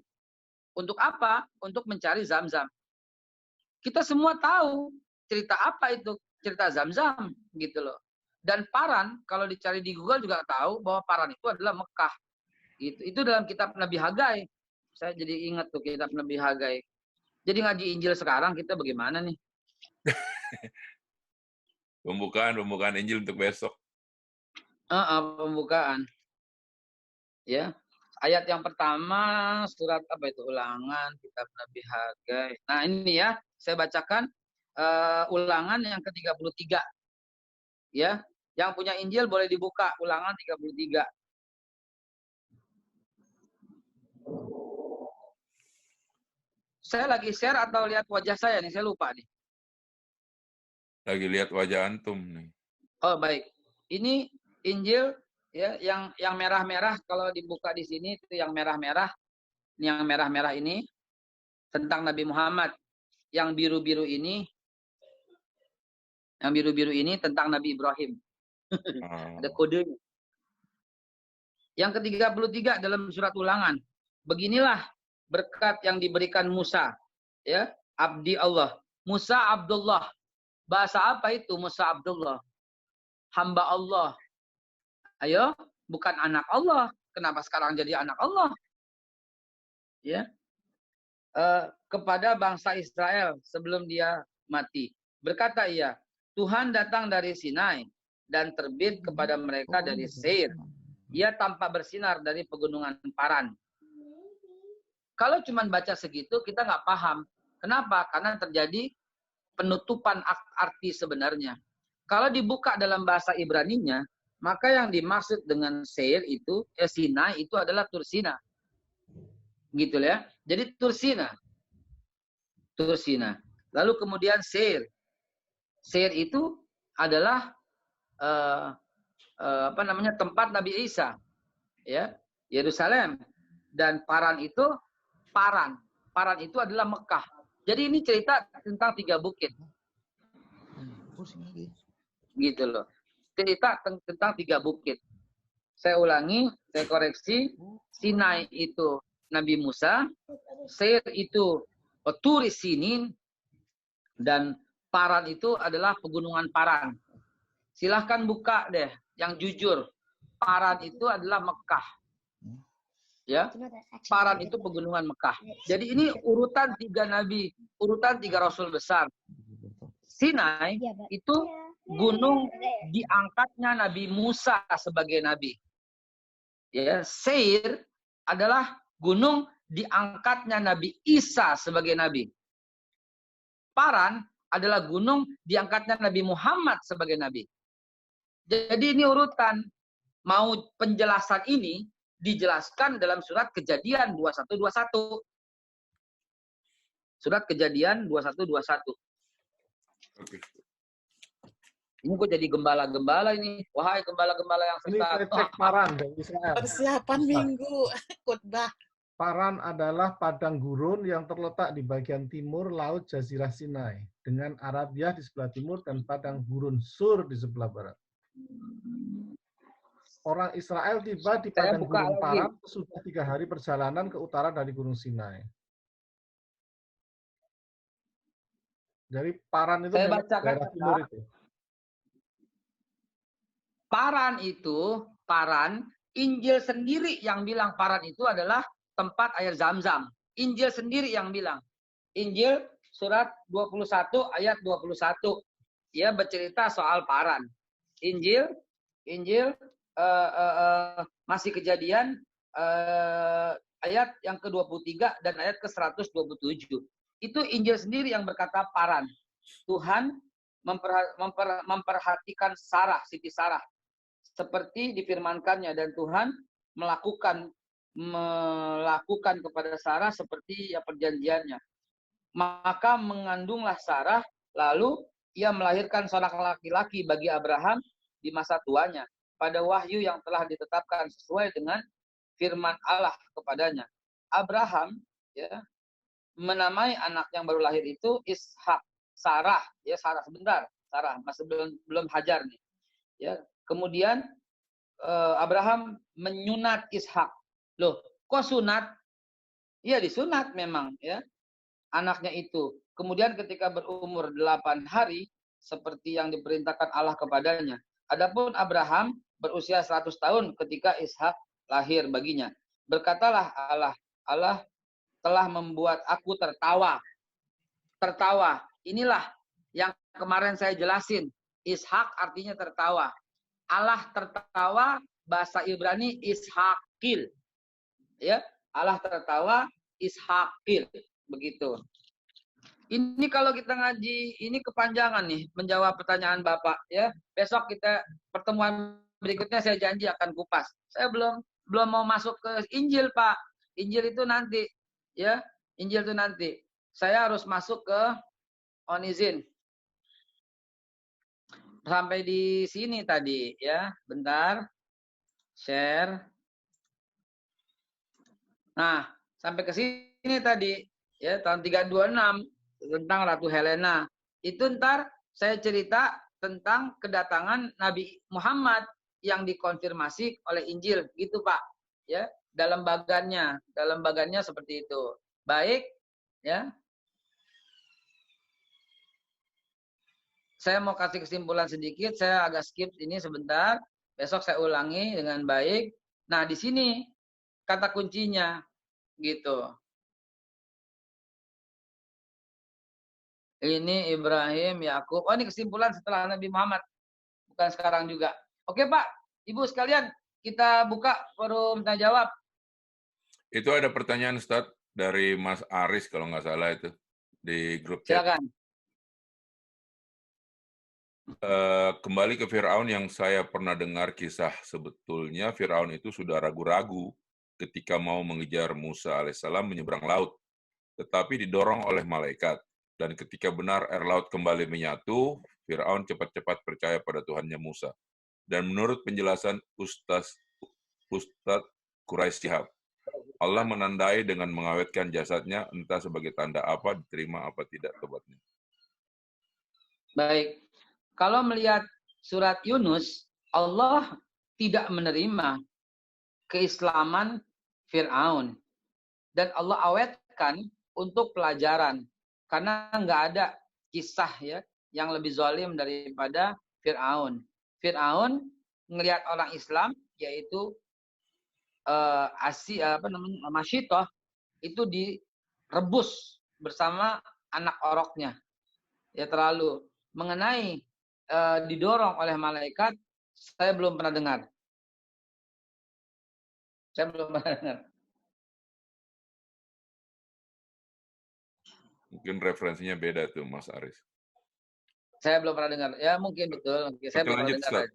Untuk apa? Untuk mencari Zam-Zam. Kita semua tahu cerita apa itu, cerita Zam-Zam gitu loh. Dan Paran, kalau dicari di Google juga tahu bahwa Paran itu adalah Mekah. Itu dalam kitab Nabi Hagai. Saya jadi ingat tuh kitab Nabi Hagai. Jadi ngaji Injil sekarang kita bagaimana nih? Pembukaan Injil untuk besok. Pembukaan. Ya. Ayat yang pertama surat apa itu? Ulangan kitab Nabi Hagai. Nah, ini ya, saya bacakan Ulangan yang ke-33. Ya. Yang punya Injil boleh dibuka Ulangan 33. Saya lagi share atau lihat wajah saya nih? Saya lupa nih. Lagi lihat wajah antum nih. Oh, baik. Ini Injil ya, yang merah-merah kalau dibuka di sini itu yang merah-merah. Yang merah-merah ini tentang Nabi Muhammad. Yang biru-biru ini tentang Nabi Ibrahim. Ada kodenya. Yang ke-33 dalam surat Ulangan. Beginilah berkat yang diberikan Musa, ya, abdi Allah. Musa Abdullah. Bahasa apa itu Musa Abdullah? Hamba Allah. Ayo, bukan anak Allah. Kenapa sekarang jadi anak Allah? Ya. Kepada bangsa Israel sebelum dia mati. Berkata ia, Tuhan datang dari Sinai dan terbit kepada mereka dari Seir. Ia tampak bersinar dari pegunungan Paran. Kalau cuma baca segitu, kita nggak paham. Kenapa? Karena terjadi penutupan arti sebenarnya. Kalau dibuka dalam bahasa Ibraninya, maka yang dimaksud dengan Seir itu, Sinai itu adalah Tursina. Gitu ya. Jadi Tursina. Lalu kemudian Seir. Seir itu adalah tempat Nabi Isa, ya, Yerusalem. Dan Paran itu Paran itu adalah Mekah. Jadi ini cerita tentang 3 bukit, gitu loh. Cerita tentang 3 bukit. Saya ulangi, saya koreksi. Sinai itu Nabi Musa, Seir itu Turi Sinin, dan Paran itu adalah pegunungan Paran. Silahkan buka deh, yang jujur. Paran itu adalah Mekah. Ya, Paran itu pegunungan Mekah. Jadi ini urutan 3 nabi, urutan 3 rasul besar. Sinai itu gunung diangkatnya Nabi Musa sebagai nabi. Ya, Seir adalah gunung diangkatnya Nabi Isa sebagai nabi. Paran adalah gunung diangkatnya Nabi Muhammad sebagai nabi. Jadi ini urutan. Mau penjelasan ini dijelaskan dalam surat Kejadian 21-21. Surat Kejadian 21-21. Oke. Ini kok jadi gembala-gembala ini. Wahai gembala-gembala yang Ini saya sesat. cek Paran dari Israel. Persiapan Ustaz. minggu khotbah. Paran adalah padang gurun yang terletak di bagian timur Laut Jazirah Sinai, dengan Arabia di sebelah timur dan padang gurun Sur di sebelah barat. Orang Israel tiba di Saya padang buka gurun lagi. Paran sudah 3 hari perjalanan ke utara dari Gunung Sinai. Jadi Paran itu Saya memang bacakan, daerah timur itu. Paran, Injil sendiri yang bilang Paran itu adalah tempat air Zam-Zam. Injil sendiri yang bilang. Injil surat 21 ayat 21. Ia bercerita soal Paran. Injil masih Kejadian ayat yang ke-23 dan ayat ke-127. Itu Injil sendiri yang berkata Paran. Tuhan memperhatikan Sarah, Siti Sarah. Seperti difirmankannya, dan Tuhan melakukan kepada Sarah seperti ya perjanjiannya. Maka mengandunglah Sarah, lalu ia melahirkan seorang laki-laki bagi Abraham di masa tuanya, pada wahyu yang telah ditetapkan sesuai dengan firman Allah kepadanya. Abraham ya menamai anak yang baru lahir itu Ishak. Sarah, ya Sarah sebentar, Sarah masih belum Hajar nih. Ya, kemudian Abraham menyunat Ishak. Loh, kok sunat? Iya disunat memang ya. Anaknya itu. Kemudian ketika berumur 8 hari seperti yang diperintahkan Allah kepadanya. Adapun Abraham berusia 100 tahun ketika Ishak lahir baginya. Berkatalah Allah telah membuat aku tertawa. Tertawa. Inilah yang kemarin saya jelasin. Ishak artinya tertawa. Allah tertawa, bahasa Ibrani Ishakil. Ya, Allah tertawa, Ishakil. Begitu. Ini kalau kita ngaji, ini kepanjangan nih, menjawab pertanyaan Bapak. Ya, besok kita pertemuan berikutnya saya janji akan kupas. Saya belum mau masuk ke Injil, Pak. Injil itu nanti. Ya, Injil itu nanti. Saya harus masuk ke Onizin. Sampai di sini tadi ya, bentar. Share. Nah, sampai ke sini tadi ya, tahun 326 tentang Ratu Helena. Itu ntar saya cerita tentang kedatangan Nabi Muhammad yang dikonfirmasi oleh Injil, gitu Pak. Ya, dalam bagannya seperti itu. Baik, ya. Saya mau kasih kesimpulan sedikit, saya agak skip ini sebentar. Besok saya ulangi dengan baik. Nah, di sini kata kuncinya gitu. Ini Ibrahim, Yakub. Oh, ini kesimpulan setelah Nabi Muhammad. Bukan sekarang juga. Oke, Pak. Ibu sekalian, kita buka forum tanya jawab. Itu ada pertanyaan, Ustadz, dari Mas Aris kalau nggak salah itu di grup chat. Silakan. Kembali ke Firaun yang saya pernah dengar kisah, sebetulnya Firaun itu sudah ragu-ragu ketika mau mengejar Musa alaihissalam menyeberang laut, tetapi didorong oleh malaikat. Dan ketika benar air laut kembali menyatu, Firaun cepat-cepat percaya pada Tuhannya Musa. Dan menurut penjelasan Ustadz Quraisy Shihab, Allah menandai dengan mengawetkan jasadnya, entah sebagai tanda apa, diterima apa tidak tobatnya. Baik. Kalau melihat surat Yunus, Allah tidak menerima keislaman Fir'aun. Dan Allah awetkan untuk pelajaran. Karena nggak ada kisah ya yang lebih zalim daripada Fir'aun. Fir'aun ngelihat orang Islam, yaitu Masyitoh, itu direbus bersama anak oroknya. Ya terlalu mengenai didorong oleh malaikat, saya belum pernah dengar. Mungkin referensinya beda tuh, Mas Aris. Saya belum pernah dengar. Ya mungkin betul. Saya belum pernah dengar.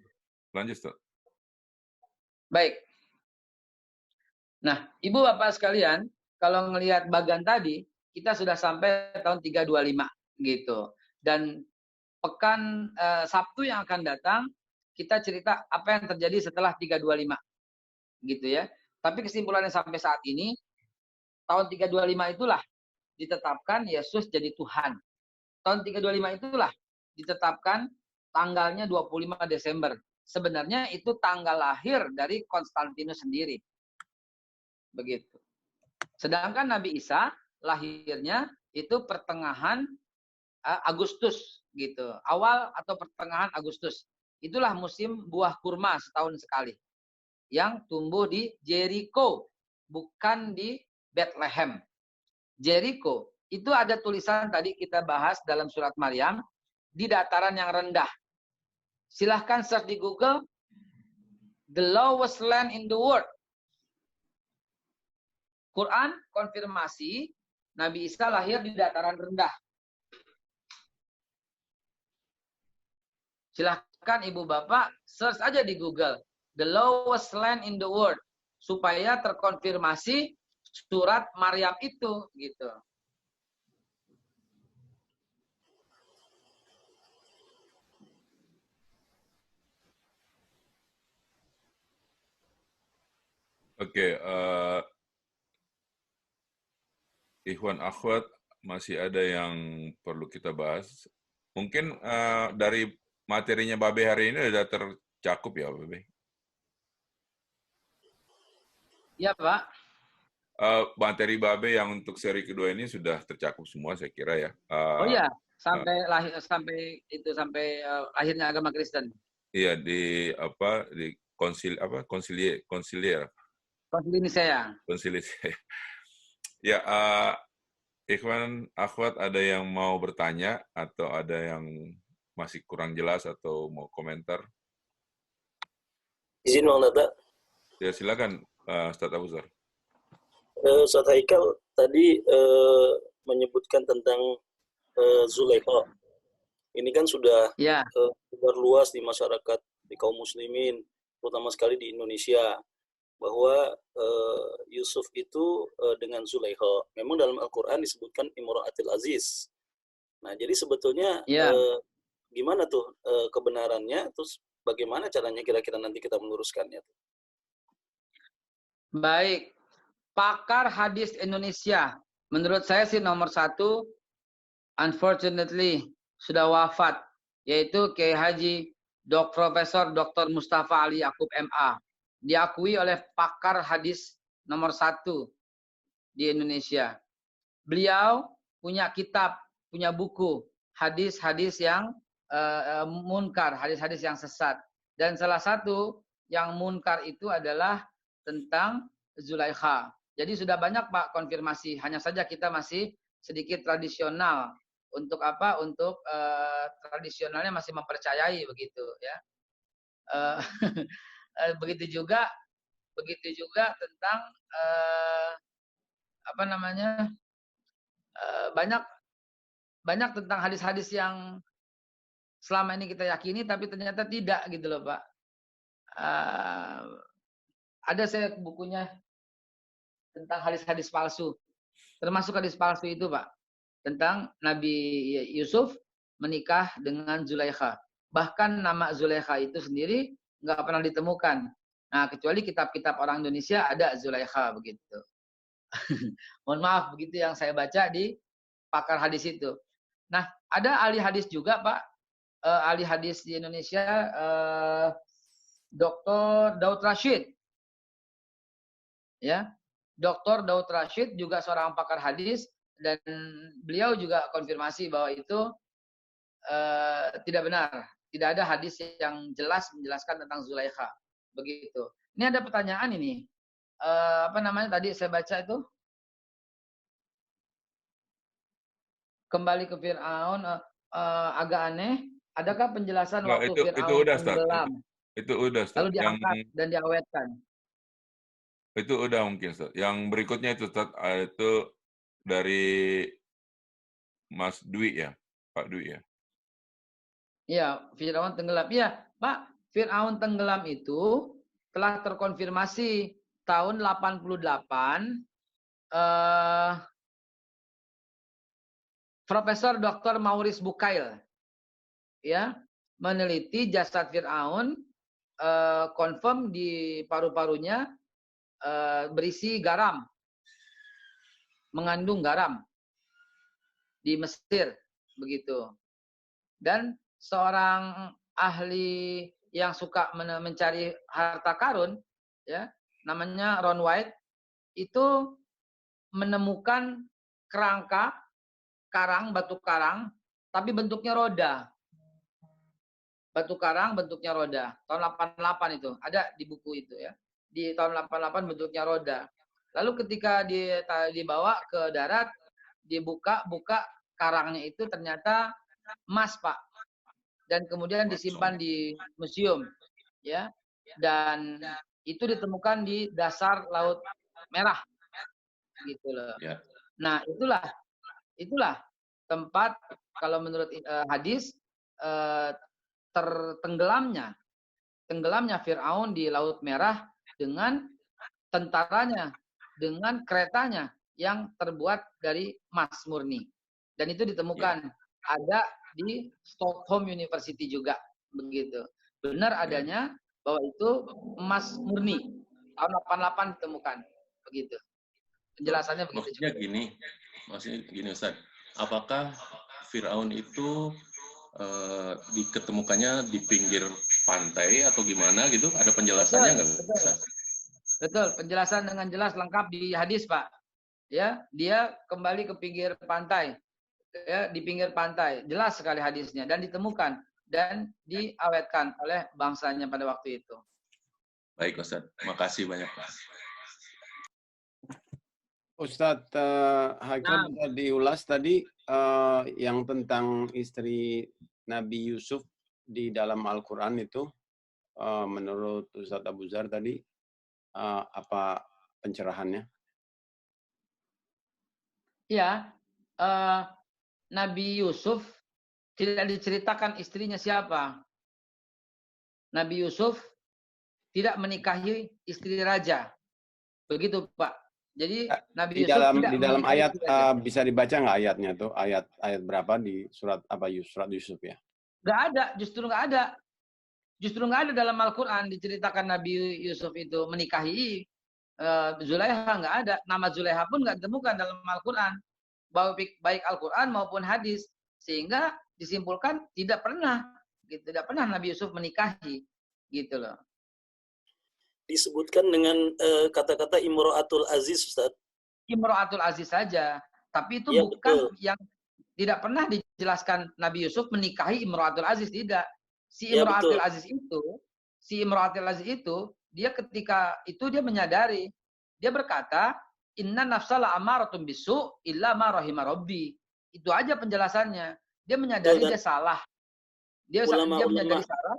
Lanjut, Ustaz. Baik. Nah, Ibu Bapak sekalian, kalau ngelihat bagan tadi, kita sudah sampai tahun 325 gitu. Dan pekan Sabtu yang akan datang, kita cerita apa yang terjadi setelah 325 gitu ya. Tapi kesimpulannya sampai saat ini, tahun 325 itulah ditetapkan Yesus jadi Tuhan. Tahun 325 itulah ditetapkan tanggalnya 25 Desember. Sebenarnya itu tanggal lahir dari Konstantinus sendiri. Begitu. Sedangkan Nabi Isa lahirnya itu pertengahan Agustus gitu. Awal atau pertengahan Agustus. Itulah musim buah kurma setahun sekali. Yang tumbuh di Jericho, bukan di Bethlehem. Jericho, itu ada tulisan tadi kita bahas dalam surat Maryam, di dataran yang rendah. Silahkan search di Google, the lowest land in the world. Quran konfirmasi, Nabi Isa lahir di dataran rendah. Silahkan Ibu Bapak search aja di Google, the lowest land in the world, supaya terkonfirmasi surat Maryam itu gitu. Oke, Ikhwan Akhwat, masih ada yang perlu kita bahas. Mungkin dari materinya Babe hari ini sudah tercakup ya, Babe? Ya, Pak. Materi Babe yang untuk seri kedua ini sudah tercakup semua, saya kira ya. Oh iya, sampai lahirnya agama Kristen. Iya, di konsilier. Konsili Nicea. Konsilier. Ya, Ikhwan Akhwat, ada yang mau bertanya atau ada yang masih kurang jelas atau mau komentar? Izin Bang Nata. Ya, silakan Ustaz Abu Zar. Ustaz Haikal tadi menyebutkan tentang Zulaikha. Ini kan sudah luas di masyarakat, di kaum muslimin, terutama sekali di Indonesia, bahwa Yusuf itu dengan Zulaikha. Memang dalam Al-Quran disebutkan Imra'atil Aziz. Nah, jadi sebetulnya gimana tuh kebenarannya, terus bagaimana caranya kira-kira nanti kita meluruskannya? Baik, pakar hadis Indonesia, menurut saya sih nomor 1, unfortunately, sudah wafat, yaitu Kiai Haji Profesor Dr. Mustafa Ali Yakub MA. Diakui oleh pakar hadis nomor 1 di Indonesia. Beliau punya kitab, punya buku, hadis-hadis yang munkar, hadis-hadis yang sesat. Dan salah satu yang munkar itu adalah tentang Zulaikha. Jadi sudah banyak Pak konfirmasi, hanya saja kita masih sedikit tradisional. Untuk apa? Untuk tradisionalnya masih mempercayai begitu ya. Begitu juga tentang banyak tentang hadis-hadis yang selama ini kita yakini tapi ternyata tidak gitu loh Pak. Ada saya bukunya tentang hadis-hadis palsu. Termasuk hadis palsu itu Pak. Tentang Nabi Yusuf menikah dengan Zulaikha. Bahkan nama Zulaikha itu sendiri nggak pernah ditemukan. Nah, kecuali kitab-kitab orang Indonesia ada Zulaikha begitu. Mohon maaf, begitu yang saya baca di pakar hadis itu. Nah, ada ahli hadis juga Pak. Ahli hadis di Indonesia, Dr. Daud Rashid. Ya, Dr. Daud Rashid juga seorang pakar hadis dan beliau juga konfirmasi bahwa itu tidak benar. Tidak ada hadis yang jelas menjelaskan tentang Zulaikha. Begitu. Ini ada pertanyaan ini. Tadi saya baca itu. Kembali ke Fir'aun, agak aneh. Adakah penjelasan waktu Fir'aun tenggelam? Itu udah, Ustaz. Lalu diangkat dan diawetkan. Itu udah mungkin, Ustaz. Yang berikutnya itu, Ustaz, itu dari Mas Dwi ya, Pak Dwi ya. Iya, Fir'aun tenggelam. Iya, Pak, Fir'aun tenggelam itu telah terkonfirmasi tahun 88 Profesor Dr. Maurice Bucaille ya meneliti jasad Fir'aun, confirm di paru-parunya berisi garam, mengandung garam di Mesir begitu. Dan seorang ahli yang suka mencari harta karun ya namanya Ron White itu menemukan kerangka batu karang tapi bentuknya roda. Batu karang bentuknya roda. Tahun 88 itu ada di buku itu ya. Di tahun 88 bentuknya roda. Lalu ketika dibawa ke darat, buka karangnya itu ternyata emas, Pak. Dan kemudian disimpan di museum ya. Dan itu ditemukan di dasar Laut Merah. Gitu loh. Ya. Nah, itulah tempat kalau menurut hadis tenggelamnya Fir'aun di Laut Merah dengan tentaranya, dengan keretanya yang terbuat dari emas murni. Dan itu ditemukan ada di Stockholm University juga begitu. Benar adanya bahwa itu emas murni. Tahun 88 ditemukan begitu. Penjelasannya begitu. Maksudnya gini Ustaz. Apakah Fir'aun itu diketemukannya di pinggir pantai atau gimana gitu? Ada penjelasannya nggak? Betul, penjelasan dengan jelas lengkap di hadis, Pak. Ya, dia kembali ke pinggir pantai. Ya, di pinggir pantai. Jelas sekali hadisnya dan ditemukan dan diawetkan oleh bangsanya pada waktu itu. Baik, Ustaz. Makasih banyak, Pak. Ustadz Haikal bisa diulas tadi yang tentang istri Nabi Yusuf di dalam Al-Quran itu menurut Ustadz Abu Zar tadi apa pencerahannya? Ya, Nabi Yusuf tidak diceritakan istrinya siapa. Nabi Yusuf tidak menikahi istri raja. Begitu, Pak. Jadi Nabi Yusuf di dalam ayat bisa dibaca nggak ayatnya tuh? Ayat berapa di surat apa surat Yusuf ya? Nggak ada, justru nggak ada. Justru nggak ada dalam Al-Quran diceritakan Nabi Yusuf itu menikahi Zulaiha, nggak ada. Nama Zulaiha pun nggak ditemukan dalam Al-Quran. Baik Al-Quran maupun hadis. Sehingga disimpulkan tidak pernah Nabi Yusuf menikahi. Gitu loh. Disebutkan dengan kata-kata Imro'atul Aziz, Ustaz. Imro'atul Aziz saja. Tapi itu ya, bukan betul. Yang tidak pernah dijelaskan Nabi Yusuf menikahi Imro'atul Aziz, tidak. Si Imro'atul Aziz itu, dia ketika itu dia menyadari, dia berkata, inna nafsala amaratun bisu illa ma rahima rabbi. Itu aja penjelasannya. Dia menyadari dia salah. Dia menyadari salah.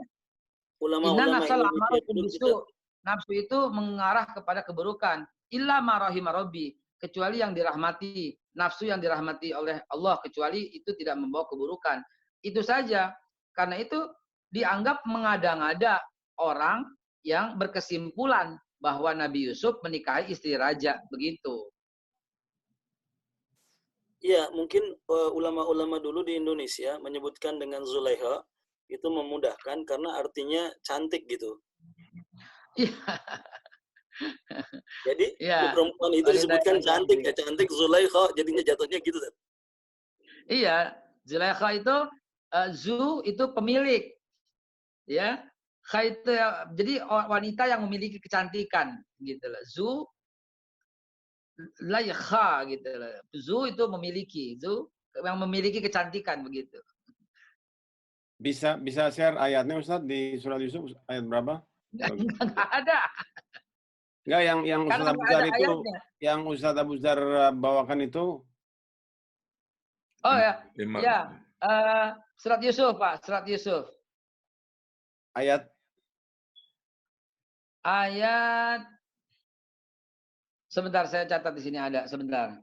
Inna nafsala amaratun bisu. Nafsu itu mengarah kepada keburukan. Illa ma rahima rabbi. Kecuali yang dirahmati. Nafsu yang dirahmati oleh Allah. Kecuali itu tidak membawa keburukan. Itu saja. Karena itu dianggap mengada-ngada orang yang berkesimpulan bahwa Nabi Yusuf menikahi istri raja. Begitu. Ya, mungkin ulama-ulama dulu di Indonesia menyebutkan dengan Zulaiha itu memudahkan karena artinya cantik gitu. Jadi perempuan itu disebutkan cantik, ya cantik Zulaiha, jadinya jatuhnya gitu. Iya, Zulaiha itu Zu itu pemilik, ya. Kha itu jadi wanita yang memiliki kecantikan, gitu loh. Zu Laikha gitu loh. Zu itu memiliki, Zu yang memiliki kecantikan begitu. Bisa share ayatnya Ustaz di surat Yusuf ayat berapa? Nggak ada. Enggak, yang Ustaz Abu Zar itu, ayatnya. Yang Ustaz Abu Zar bawakan itu. Oh ya, ya. Surat Yusuf, Pak. Surat Yusuf. Ayat. Sebentar, saya catat di sini ada. Sebentar.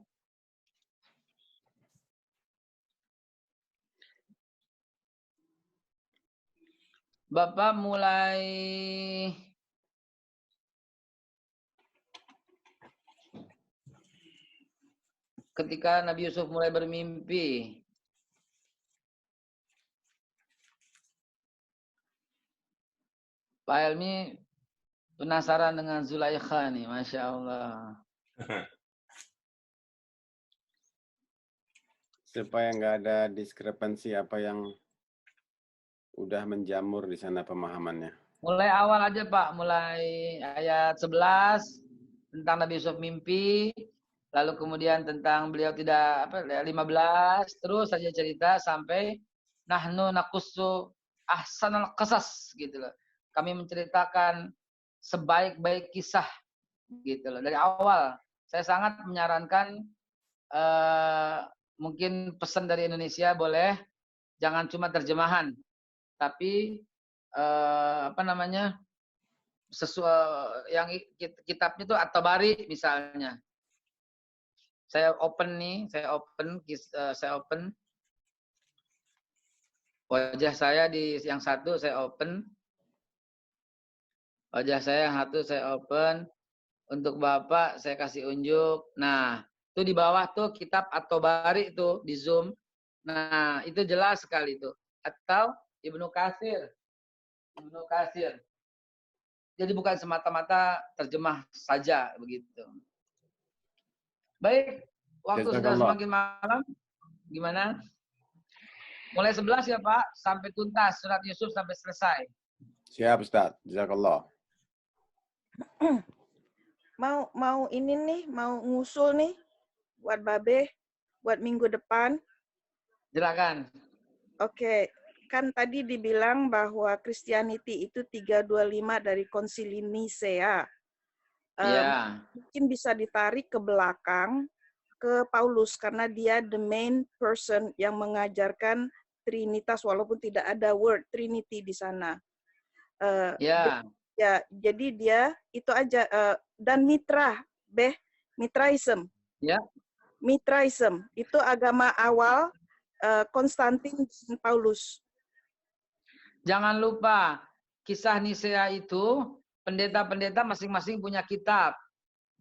Bapak mulai ketika Nabi Yusuf mulai bermimpi. Pak Helmi penasaran dengan Zulaikha nih, Masya Allah. Supaya nggak ada diskrepansi apa yang udah menjamur di sana pemahamannya. Mulai awal aja Pak, mulai ayat 11 tentang Nabi Yusuf mimpi, lalu kemudian tentang beliau tidak 15, terus saja cerita sampai nahnu naqussu ahsanal qasas gitu loh. Kami menceritakan sebaik-baik kisah gitu loh. Dari awal saya sangat menyarankan mungkin pesan dari Indonesia boleh, jangan cuma terjemahan, tapi sesuai yang kitabnya itu At-Tabari misalnya. Saya open wajah saya di yang satu, saya open wajah saya yang satu, saya open untuk Bapak, saya kasih unjuk. Nah, itu di bawah tuh kitab At-Tabari itu di Zoom. Nah, itu jelas sekali itu. Atau Ibnu Katsir. Jadi bukan semata-mata terjemah saja begitu. Baik, waktu sudah semakin malam. Gimana? Mulai 11 ya Pak, sampai tuntas surat Yusuf sampai selesai. Siap Ustaz, jazakallah. Mau ini nih, mau ngusul nih buat Babe, buat minggu depan. Silakan. Oke. Kan tadi dibilang bahwa Christianity itu 325 dari Konsili Nicea. Mungkin bisa ditarik ke belakang ke Paulus karena dia the main person yang mengajarkan Trinitas walaupun tidak ada word Trinity di sana. Ya, jadi dia itu aja dan Mitraism. Ya. Mitraism itu agama awal Konstantin dan Paulus. Jangan lupa, kisah Nisea itu, pendeta-pendeta masing-masing punya kitab.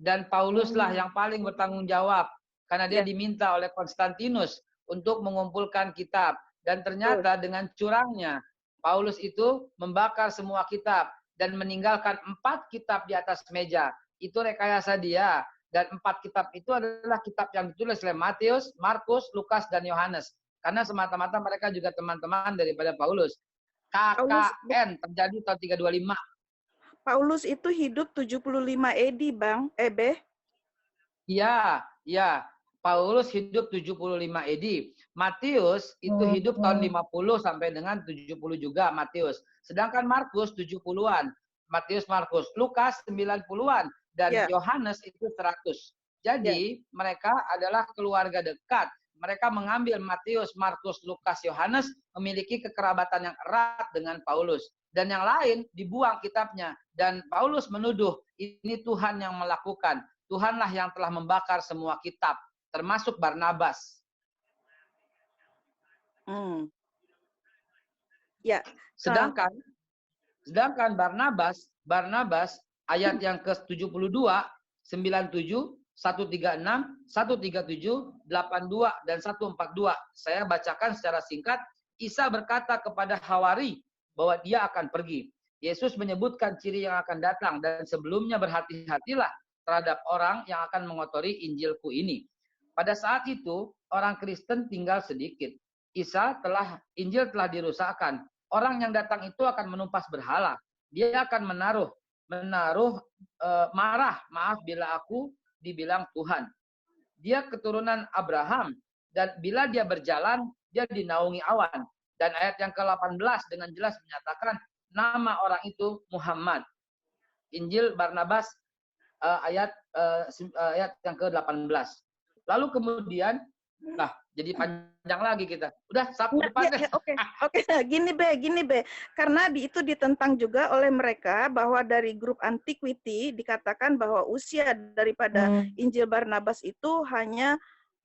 Dan Pauluslah yang paling bertanggung jawab. Karena dia diminta oleh Konstantinus untuk mengumpulkan kitab. Dan ternyata dengan curangnya, Paulus itu membakar semua kitab. Dan meninggalkan 4 kitab di atas meja. Itu rekayasa dia. Dan 4 kitab itu adalah kitab yang ditulis oleh Matius, Markus, Lukas, dan Yohanes. Karena semata-mata mereka juga teman-teman daripada Paulus. KKN terjadi tahun 325. Paulus itu hidup 75 AD, Bang. Beh? Iya. Paulus hidup 75 AD. Matius itu hidup tahun 50 sampai dengan 70 juga Matius. Sedangkan Markus 70-an. Matius, Markus. Lukas 90-an. Dan Yohanes itu 100. Jadi mereka adalah keluarga dekat. Mereka mengambil Matius, Markus, Lukas, Yohanes memiliki kekerabatan yang erat dengan Paulus. Dan yang lain dibuang kitabnya. Dan Paulus menuduh ini Tuhan yang melakukan. Tuhanlah yang telah membakar semua kitab. Termasuk Barnabas. Ya. Sedangkan Barnabas ayat yang ke-72, 97, 136, 137, 82, dan 142. Saya bacakan secara singkat. Isa berkata kepada Hawari bahwa dia akan pergi. Yesus menyebutkan ciri yang akan datang dan sebelumnya berhati-hatilah terhadap orang yang akan mengotori Injilku ini. Pada saat itu, orang Kristen tinggal sedikit. Injil telah dirusakkan. Orang yang datang itu akan menumpas berhala. Dia akan marah, maaf bila aku dibilang Tuhan. Dia keturunan Abraham dan bila dia berjalan, dia dinaungi awan. Dan ayat yang ke-18 dengan jelas menyatakan nama orang itu Muhammad. Injil Barnabas ayat yang ke-18. Lalu kemudian, jadi panjang lagi kita. Udah, sapu depan deh. Oke. Gini be. Karena itu ditentang juga oleh mereka bahwa dari grup Antiquity dikatakan bahwa usia daripada Injil Barnabas itu hanya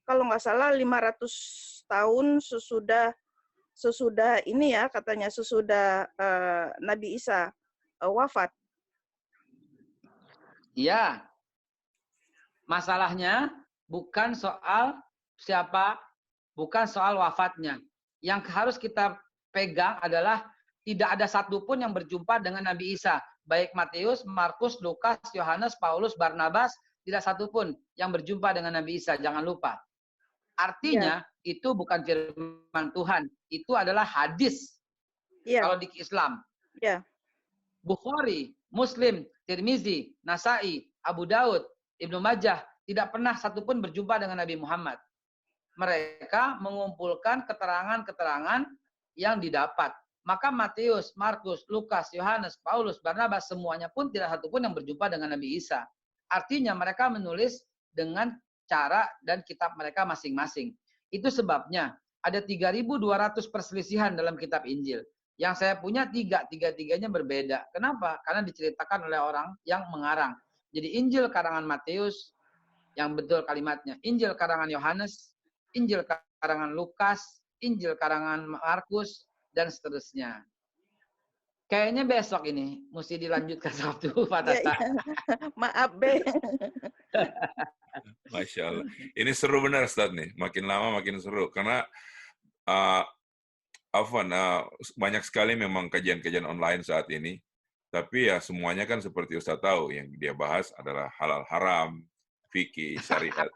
kalau nggak salah 500 tahun sesudah ini ya, katanya sesudah Nabi Isa wafat. Iya. Masalahnya bukan soal siapa, bukan soal wafatnya. Yang harus kita pegang adalah tidak ada satupun yang berjumpa dengan Nabi Isa. Baik Matius, Markus, Lukas, Yohanes, Paulus, Barnabas, tidak satupun yang berjumpa dengan Nabi Isa. Jangan lupa. Artinya itu bukan firman Tuhan. Itu adalah hadis. Kalau di Islam. Bukhari, Muslim, Tirmizi, Nasai, Abu Daud, Ibnu Majah tidak pernah satupun berjumpa dengan Nabi Muhammad. Mereka mengumpulkan keterangan-keterangan yang didapat. Maka Matius, Markus, Lukas, Yohanes, Paulus, Barnabas semuanya pun tidak satupun yang berjumpa dengan Nabi Isa. Artinya mereka menulis dengan cara dan kitab mereka masing-masing. Itu sebabnya ada 3.200 perselisihan dalam kitab Injil. Yang saya punya tiga-tiganya berbeda. Kenapa? Karena diceritakan oleh orang yang mengarang. Jadi Injil karangan Matius, yang betul kalimatnya. Injil karangan Yohanes, Injil karangan Lukas, Injil karangan Markus, dan seterusnya. Kayaknya besok ini mesti dilanjutkan Sabtu, Pak Tata. Maaf, Be. Masya Allah. Ini seru benar, Ustaz nih. Makin lama makin seru. Karena banyak sekali memang kajian-kajian online saat ini. Tapi ya semuanya kan seperti Ustaz tahu, yang dia bahas adalah halal haram, fikih, syariat.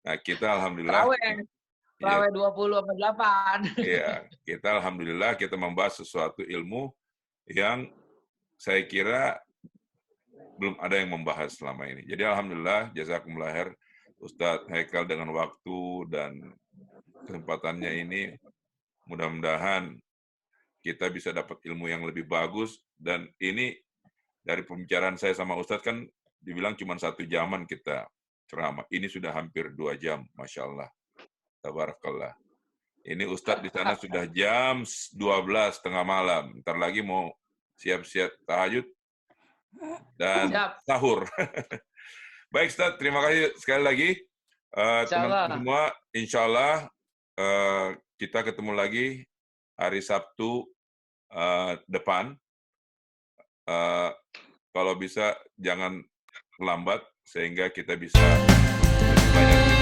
Nah, kita alhamdulillah. Terawih 20/8. Iya, kita alhamdulillah kita membahas sesuatu ilmu yang saya kira belum ada yang membahas selama ini. Jadi alhamdulillah, jazakumullah khair Ustadz Haikal dengan waktu dan kesempatannya ini. Mudah-mudahan kita bisa dapat ilmu yang lebih bagus. Dan ini dari pembicaraan saya sama Ustadz kan dibilang cuma 1 jaman kita ceramah. Ini sudah hampir 2 jam, Masya Allah. Tabarakallah. Ini Ustadz di sana sudah jam 12 tengah malam. Ntar lagi mau siap-siap tahajud dan sahur. Baik Ustadz, terima kasih sekali lagi. Teman-teman semua, insya Allah kita ketemu lagi hari Sabtu depan. Kalau bisa jangan lambat sehingga kita bisa lebih banyak